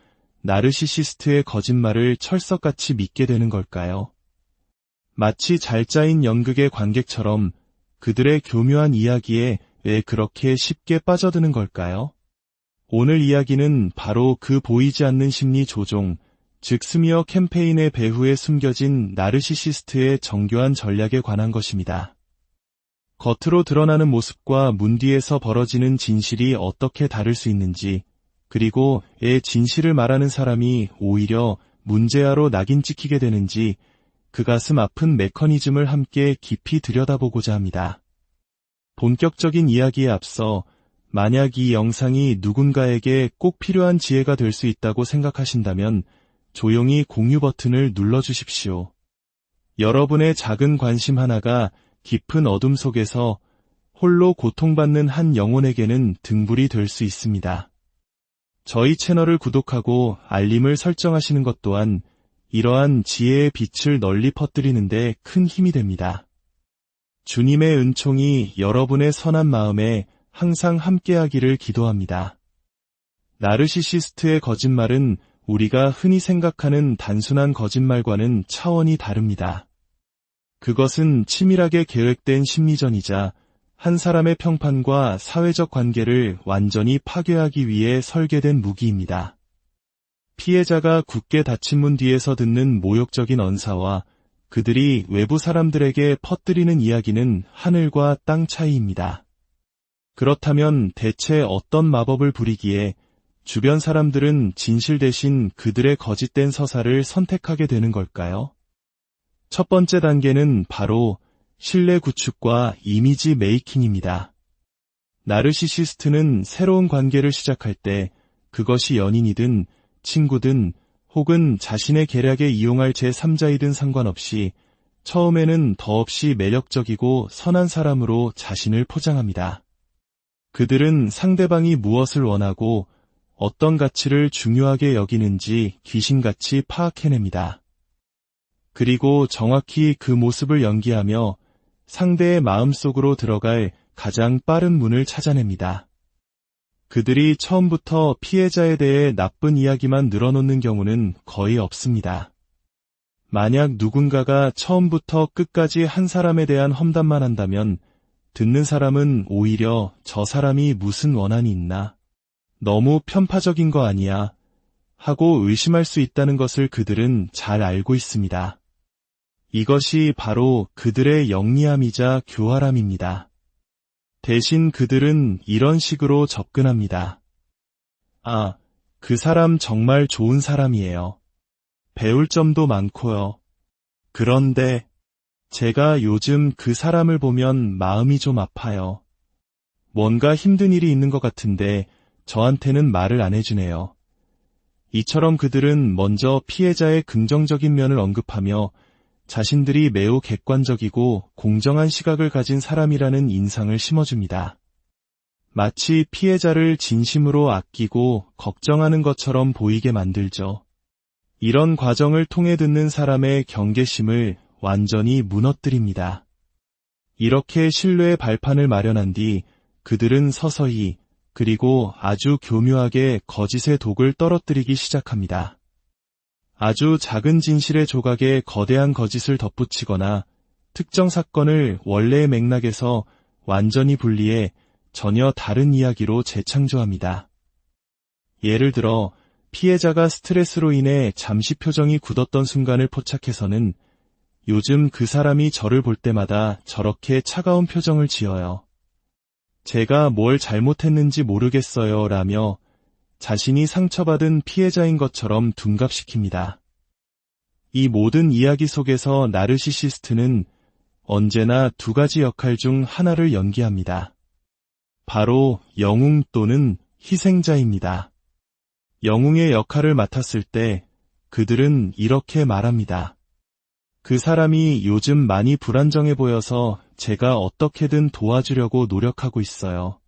나르시시스트의 거짓말을 철석같이 믿게 되는 걸까요? 마치 잘 짜인 연극의 관객처럼 그들의 교묘한 이야기에 왜 그렇게 쉽게 빠져드는 걸까요? 오늘 이야기는 바로 그 보이지 않는 심리 조종, 즉 스미어 캠페인의 배후에 숨겨진 나르시시스트의 정교한 전략에 관한 것입니다. 겉으로 드러나는 모습과 문 뒤에서 벌어지는 진실이 어떻게 다를 수 있는지, 그리고 애 진실을 말하는 사람이 오히려 문제아로 낙인 찍히게 되는지 그 가슴 아픈 메커니즘을 함께 깊이 들여다보고자 합니다. 본격적인 이야기에 앞서 만약 이 영상이 누군가에게 꼭 필요한 지혜가 될 수 있다고 생각하신다면 조용히 공유 버튼을 눌러주십시오. 여러분의 작은 관심 하나가 깊은 어둠 속에서 홀로 고통받는 한 영혼에게는 등불이 될 수 있습니다. 저희 채널을 구독하고 알림을 설정하시는 것 또한 이러한 지혜의 빛을 널리 퍼뜨리는 데 큰 힘이 됩니다. 주님의 은총이 여러분의 선한 마음에 항상 함께하기를 기도합니다. 나르시시스트의 거짓말은 우리가 흔히 생각하는 단순한 거짓말과는 차원이 다릅니다. 그것은 치밀하게 계획된 심리전이자 한 사람의 평판과 사회적 관계를 완전히 파괴하기 위해 설계된 무기입니다. 피해자가 굳게 닫힌 문 뒤에서 듣는 모욕적인 언사와 그들이 외부 사람들에게 퍼뜨리는 이야기는 하늘과 땅 차이입니다. 그렇다면 대체 어떤 마법을 부리기에 주변 사람들은 진실 대신 그들의 거짓된 서사를 선택하게 되는 걸까요? 첫 번째 단계는 바로 신뢰 구축과 이미지 메이킹입니다. 나르시시스트는 새로운 관계를 시작할 때 그것이 연인이든 친구든 혹은 자신의 계략에 이용할 제3자이든 상관없이 처음에는 더없이 매력적이고 선한 사람으로 자신을 포장합니다. 그들은 상대방이 무엇을 원하고 어떤 가치를 중요하게 여기는지 귀신같이 파악해냅니다. 그리고 정확히 그 모습을 연기하며 상대의 마음속으로 들어갈 가장 빠른 문을 찾아냅니다. 그들이 처음부터 피해자에 대해 나쁜 이야기만 늘어놓는 경우는 거의 없습니다. 만약 누군가가 처음부터 끝까지 한 사람에 대한 험담만 한다면 듣는 사람은 오히려 저 사람이 무슨 원한이 있나? 너무 편파적인 거 아니야? 하고 의심할 수 있다는 것을 그들은 잘 알고 있습니다. 이것이 바로 그들의 영리함이자 교활함입니다. 대신 그들은 이런 식으로 접근합니다. 아, 그 사람 정말 좋은 사람이에요. 배울 점도 많고요. 그런데 제가 요즘 그 사람을 보면 마음이 좀 아파요. 뭔가 힘든 일이 있는 것 같은데 저한테는 말을 안 해주네요. 이처럼 그들은 먼저 피해자의 긍정적인 면을 언급하며 자신들이 매우 객관적이고 공정한 시각을 가진 사람이라는 인상을 심어줍니다. 마치 피해자를 진심으로 아끼고 걱정하는 것처럼 보이게 만들죠. 이런 과정을 통해 듣는 사람의 경계심을 완전히 무너뜨립니다. 이렇게 신뢰의 발판을 마련한 뒤 그들은 서서히 그리고 아주 교묘하게 거짓의 독을 떨어뜨리기 시작합니다. 아주 작은 진실의 조각에 거대한 거짓을 덧붙이거나 특정 사건을 원래의 맥락에서 완전히 분리해 전혀 다른 이야기로 재창조합니다. 예를 들어 피해자가 스트레스로 인해 잠시 표정이 굳었던 순간을 포착해서는 요즘 그 사람이 저를 볼 때마다 저렇게 차가운 표정을 지어요. 제가 뭘 잘못했는지 모르겠어요 라며 자신이 상처받은 피해자인 것처럼 둔갑시킵니다. 이 모든 이야기 속에서 나르시시스트는 언제나 두 가지 역할 중 하나를 연기합니다. 바로 영웅 또는 희생자입니다. 영웅의 역할을 맡았을 때 그들은 이렇게 말합니다. 그 사람이 요즘 많이 불안정해 보여서 제가 어떻게든 도와주려고 노력하고 있어요.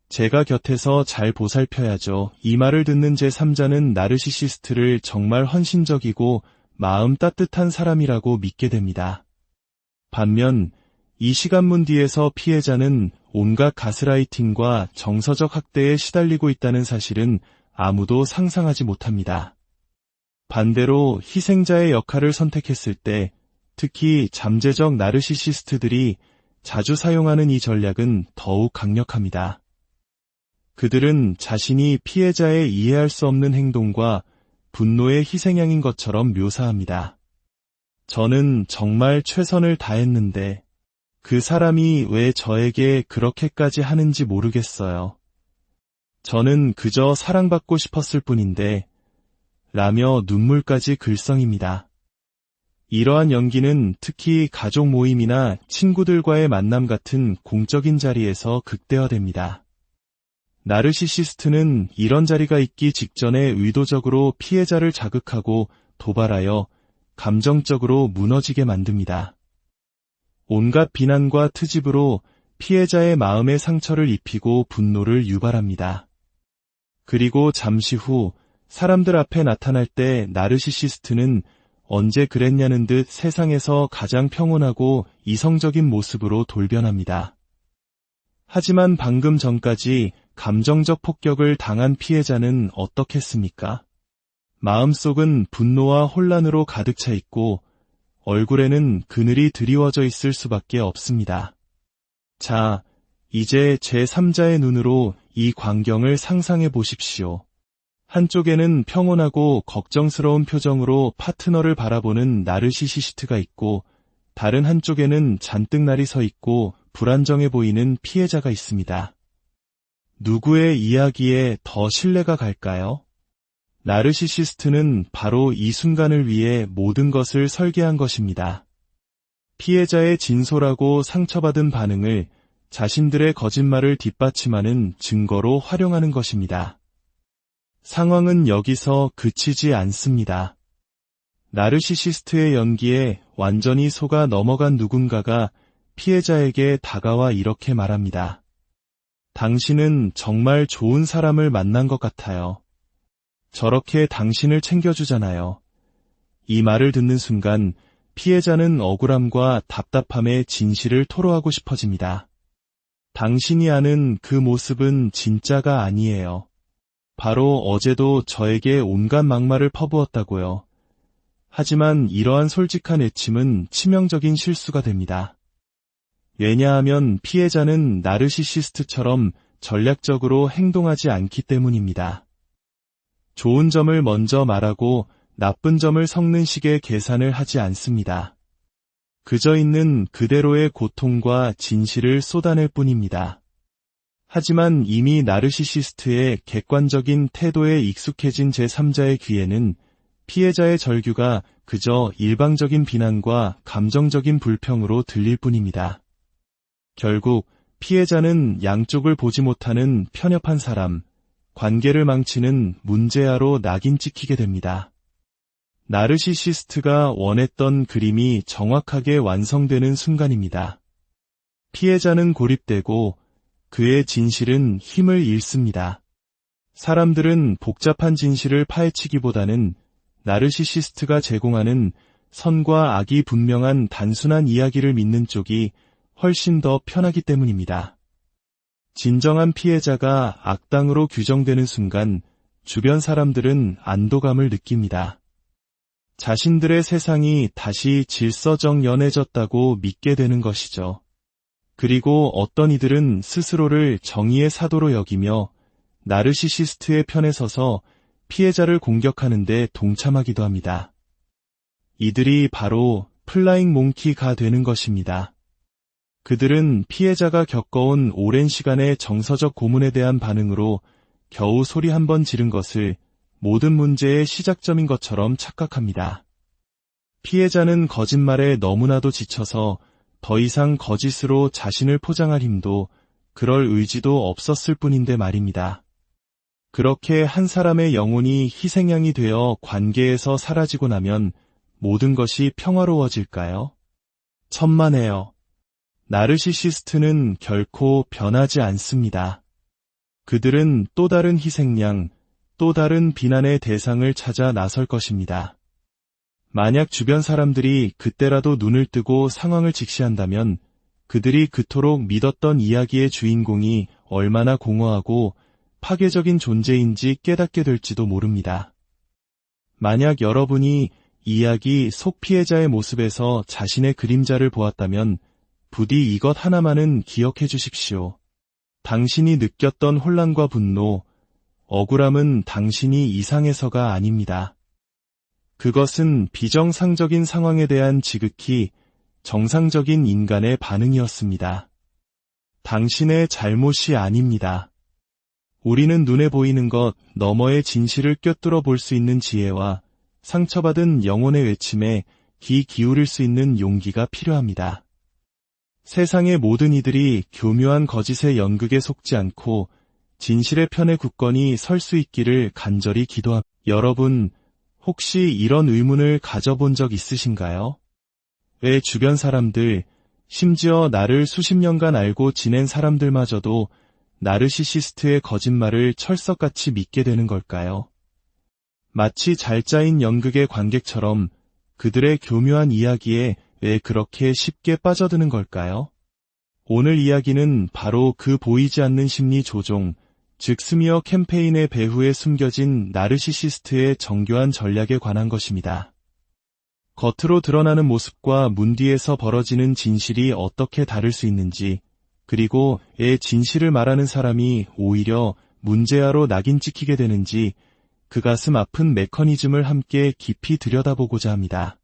제가 곁에서 잘 보살펴야죠. 이 말을 듣는 제3자는 나르시시스트를 정말 헌신적이고 마음 따뜻한 사람이라고 믿게 됩니다. 반면 이 시간문 뒤에서 피해자는 온갖 가스라이팅과 정서적 학대에 시달리고 있다는 사실은 아무도 상상하지 못합니다. 반대로 희생자의 역할을 선택했을 때 특히 잠재적 나르시시스트들이 자주 사용하는 이 전략은 더욱 강력합니다. 그들은 자신이 피해자의 이해할 수 없는 행동과 분노의 희생양인 것처럼 묘사합니다. 저는 정말 최선을 다했는데 그 사람이 왜 저에게 그렇게까지 하는지 모르겠어요. 저는 그저 사랑받고 싶었을 뿐인데 라며 눈물까지 글썽입니다. 이러한 연기는 특히 가족 모임이나 친구들과의 만남 같은 공적인 자리에서 극대화됩니다. 나르시시스트는 이런 자리가 있기 직전에 의도적으로 피해자를 자극하고 도발하여 감정적으로 무너지게 만듭니다. 온갖 비난과 트집으로 피해자의 마음에 상처를 입히고 분노를 유발합니다. 그리고 잠시 후 사람들 앞에 나타날 때 나르시시스트는 언제 그랬냐는 듯 세상에서 가장 평온하고 이성적인 모습으로 돌변합니다. 하지만 방금 전까지 감정적 폭격을 당한 피해자는 어떻겠습니까? 마음속은 분노와 혼란으로 가득 차 있고 얼굴에는 그늘이 드리워져 있을 수밖에 없습니다. 자, 이제 제3자의 눈으로 이 광경을 상상해 보십시오. 한쪽에는 평온하고 걱정스러운 표정으로 파트너를 바라보는 나르시시스트가 있고 다른 한쪽에는 잔뜩 날이 서 있고 불안정해 보이는 피해자가 있습니다. 누구의 이야기에 더 신뢰가 갈까요? 나르시시스트는 바로 이 순간을 위해 모든 것을 설계한 것입니다. 피해자의 진솔하고 상처받은 반응을 자신들의 거짓말을 뒷받침하는 증거로 활용하는 것입니다. 상황은 여기서 그치지 않습니다. 나르시시스트의 연기에 완전히 속아 넘어간 누군가가 피해자에게 다가와 이렇게 말합니다. 당신은 정말 좋은 사람을 만난 것 같아요. 저렇게 당신을 챙겨주잖아요. 이 말을 듣는 순간 피해자는 억울함과 답답함의 진실을 토로하고 싶어집니다. 당신이 아는 그 모습은 진짜가 아니에요. 바로 어제도 저에게 온갖 막말을 퍼부었다고요. 하지만 이러한 솔직한 애침은 치명적인 실수가 됩니다. 왜냐하면 피해자는 나르시시스트처럼 전략적으로 행동하지 않기 때문입니다. 좋은 점을 먼저 말하고 나쁜 점을 섞는 식의 계산을 하지 않습니다. 그저 있는 그대로의 고통과 진실을 쏟아낼 뿐입니다. 하지만 이미 나르시시스트의 객관적인 태도에 익숙해진 제3자의 귀에는 피해자의 절규가 그저 일방적인 비난과 감정적인 불평으로 들릴 뿐입니다. 결국 피해자는 양쪽을 보지 못하는 편협한 사람, 관계를 망치는 문제아로 낙인 찍히게 됩니다. 나르시시스트가 원했던 그림이 정확하게 완성되는 순간입니다. 피해자는 고립되고 그의 진실은 힘을 잃습니다. 사람들은 복잡한 진실을 파헤치기보다는 나르시시스트가 제공하는 선과 악이 분명한 단순한 이야기를 믿는 쪽이 훨씬 더 편하기 때문입니다. 진정한 피해자가 악당으로 규정되는 순간 주변 사람들은 안도감을 느낍니다. 자신들의 세상이 다시 질서정연해졌다고 믿게 되는 것이죠. 그리고 어떤 이들은 스스로를 정의의 사도로 여기며 나르시시스트의 편에 서서 피해자를 공격하는 데 동참하기도 합니다. 이들이 바로 플라잉 몽키가 되는 것입니다. 그들은 피해자가 겪어온 오랜 시간의 정서적 고문에 대한 반응으로 겨우 소리 한 번 지른 것을 모든 문제의 시작점인 것처럼 착각합니다. 피해자는 거짓말에 너무나도 지쳐서 더 이상 거짓으로 자신을 포장할 힘도 그럴 의지도 없었을 뿐인데 말입니다. 그렇게 한 사람의 영혼이 희생양이 되어 관계에서 사라지고 나면 모든 것이 평화로워질까요? 천만에요. 나르시시스트는 결코 변하지 않습니다. 그들은 또 다른 희생양, 또 다른 비난의 대상을 찾아 나설 것입니다. 만약 주변 사람들이 그때라도 눈을 뜨고 상황을 직시한다면 그들이 그토록 믿었던 이야기의 주인공이 얼마나 공허하고 파괴적인 존재인지 깨닫게 될지도 모릅니다. 만약 여러분이 이야기 속 피해자의 모습에서 자신의 그림자를 보았다면 부디 이것 하나만은 기억해 주십시오. 당신이 느꼈던 혼란과 분노, 억울함은 당신이 이상해서가 아닙니다. 그것은 비정상적인 상황에 대한 지극히 정상적인 인간의 반응이었습니다. 당신의 잘못이 아닙니다. 우리는 눈에 보이는 것 너머의 진실을 꿰뚫어 볼 수 있는 지혜와 상처받은 영혼의 외침에 귀 기울일 수 있는 용기가 필요합니다. 세상의 모든 이들이 교묘한 거짓의 연극에 속지 않고 진실의 편에 굳건히 설 수 있기를 간절히 기도합니다. 여러분, 혹시 이런 의문을 가져본 적 있으신가요? 왜 주변 사람들, 심지어 나를 수십 년간 알고 지낸 사람들마저도 나르시시스트의 거짓말을 철석같이 믿게 되는 걸까요? 마치 잘 짜인 연극의 관객처럼 그들의 교묘한 이야기에 왜 그렇게 쉽게 빠져드는 걸까요? 오늘 이야기는 바로 그 보이지 않는 심리 조종, 즉 스미어 캠페인의 배후에 숨겨진 나르시시스트의 정교한 전략에 관한 것입니다. 겉으로 드러나는 모습과 문 뒤에서 벌어지는 진실이 어떻게 다를 수 있는지, 그리고 진실을 말하는 사람이 오히려 문제아로 낙인 찍히게 되는지 그 가슴 아픈 메커니즘을 함께 깊이 들여다보고자 합니다.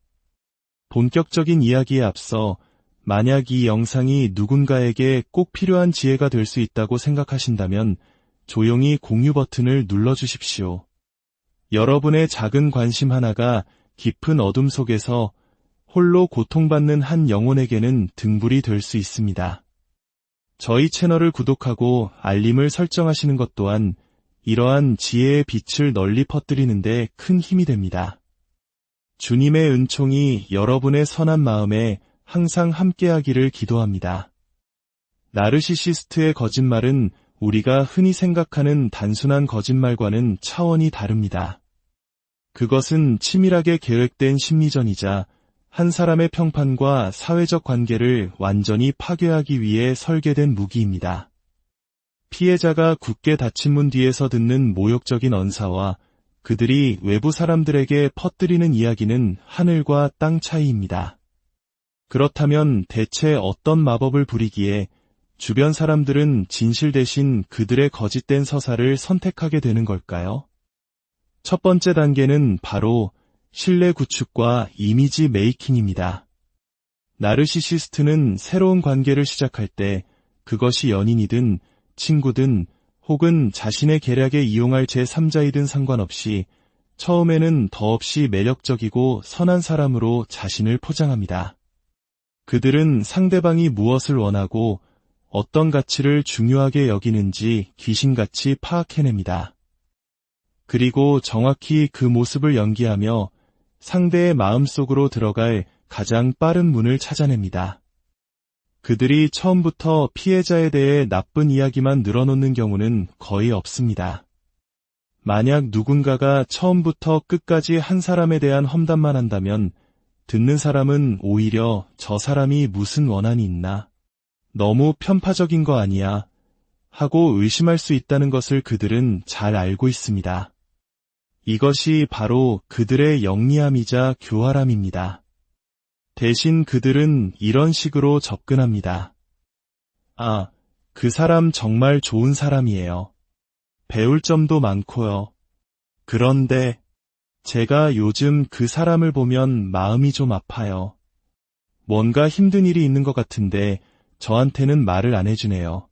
본격적인 이야기에 앞서 만약 이 영상이 누군가에게 꼭 필요한 지혜가 될 수 있다고 생각하신다면 조용히 공유 버튼을 눌러주십시오. 여러분의 작은 관심 하나가 깊은 어둠 속에서 홀로 고통받는 한 영혼에게는 등불이 될 수 있습니다. 저희 채널을 구독하고 알림을 설정하시는 것 또한 이러한 지혜의 빛을 널리 퍼뜨리는 데 큰 힘이 됩니다. 주님의 은총이 여러분의 선한 마음에 항상 함께하기를 기도합니다. 나르시시스트의 거짓말은 우리가 흔히 생각하는 단순한 거짓말과는 차원이 다릅니다. 그것은 치밀하게 계획된 심리전이자 한 사람의 평판과 사회적 관계를 완전히 파괴하기 위해 설계된 무기입니다. 피해자가 굳게 닫힌 문 뒤에서 듣는 모욕적인 언사와 그들이 외부 사람들에게 퍼뜨리는 이야기는 하늘과 땅 차이입니다. 그렇다면 대체 어떤 마법을 부리기에 주변 사람들은 진실 대신 그들의 거짓된 서사를 선택하게 되는 걸까요? 첫 번째 단계는 바로 신뢰 구축과 이미지 메이킹입니다. 나르시시스트는 새로운 관계를 시작할 때 그것이 연인이든 친구든 혹은 자신의 계략에 이용할 제3자이든 상관없이 처음에는 더없이 매력적이고 선한 사람으로 자신을 포장합니다. 그들은 상대방이 무엇을 원하고 어떤 가치를 중요하게 여기는지 귀신같이 파악해냅니다. 그리고 정확히 그 모습을 연기하며 상대의 마음속으로 들어갈 가장 빠른 문을 찾아냅니다. 그들이 처음부터 피해자에 대해 나쁜 이야기만 늘어놓는 경우는 거의 없습니다. 만약 누군가가 처음부터 끝까지 한 사람에 대한 험담만 한다면 듣는 사람은 오히려 저 사람이 무슨 원한이 있나? 너무 편파적인 거 아니야? 하고 의심할 수 있다는 것을 그들은 잘 알고 있습니다. 이것이 바로 그들의 영리함이자 교활함입니다. 대신 그들은 이런 식으로 접근합니다. 아, 그 사람 정말 좋은 사람이에요. 배울 점도 많고요. 그런데 제가 요즘 그 사람을 보면 마음이 좀 아파요. 뭔가 힘든 일이 있는 것 같은데 저한테는 말을 안 해주네요.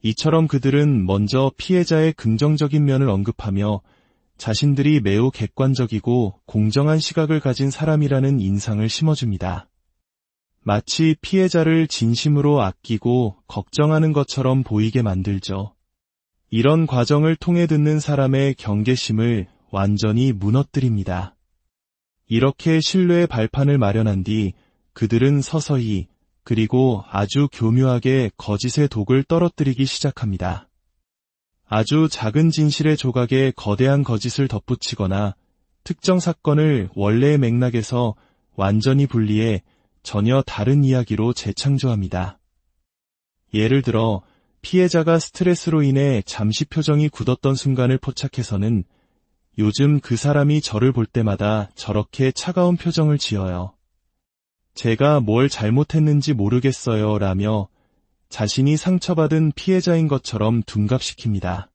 이처럼 그들은 먼저 피해자의 긍정적인 면을 언급하며 자신들이 매우 객관적이고 공정한 시각을 가진 사람이라는 인상을 심어줍니다. 마치 피해자를 진심으로 아끼고 걱정하는 것처럼 보이게 만들죠. 이런 과정을 통해 듣는 사람의 경계심을 완전히 무너뜨립니다. 이렇게 신뢰의 발판을 마련한 뒤 그들은 서서히 그리고 아주 교묘하게 거짓의 독을 떨어뜨리기 시작합니다. 아주 작은 진실의 조각에 거대한 거짓을 덧붙이거나 특정 사건을 원래의 맥락에서 완전히 분리해 전혀 다른 이야기로 재창조합니다. 예를 들어 피해자가 스트레스로 인해 잠시 표정이 굳었던 순간을 포착해서는 요즘 그 사람이 저를 볼 때마다 저렇게 차가운 표정을 지어요. 제가 뭘 잘못했는지 모르겠어요 라며 자신이 상처받은 피해자인 것처럼 둔갑시킵니다.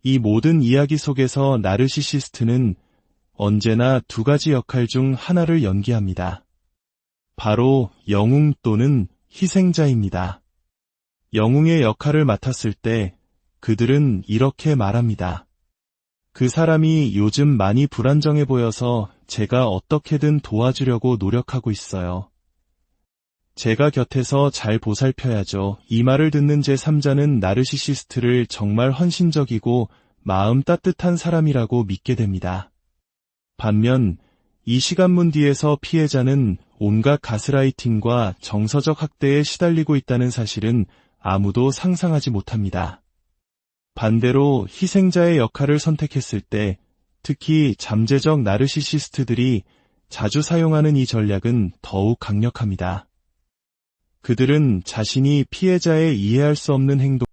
이 모든 이야기 속에서 나르시시스트는 언제나 두 가지 역할 중 하나를 연기합니다. 바로 영웅 또는 희생자입니다. 영웅의 역할을 맡았을 때 그들은 이렇게 말합니다. 그 사람이 요즘 많이 불안정해 보여서 제가 어떻게든 도와주려고 노력하고 있어요. 제가 곁에서 잘 보살펴야죠. 이 말을 듣는 제3자는 나르시시스트를 정말 헌신적이고 마음 따뜻한 사람이라고 믿게 됩니다. 반면 이 시간문 뒤에서 피해자는 온갖 가스라이팅과 정서적 학대에 시달리고 있다는 사실은 아무도 상상하지 못합니다. 반대로 희생자의 역할을 선택했을 때 특히 잠재적 나르시시스트들이 자주 사용하는 이 전략은 더욱 강력합니다. 그들은 자신이 피해자의 이해할 수 없는 행동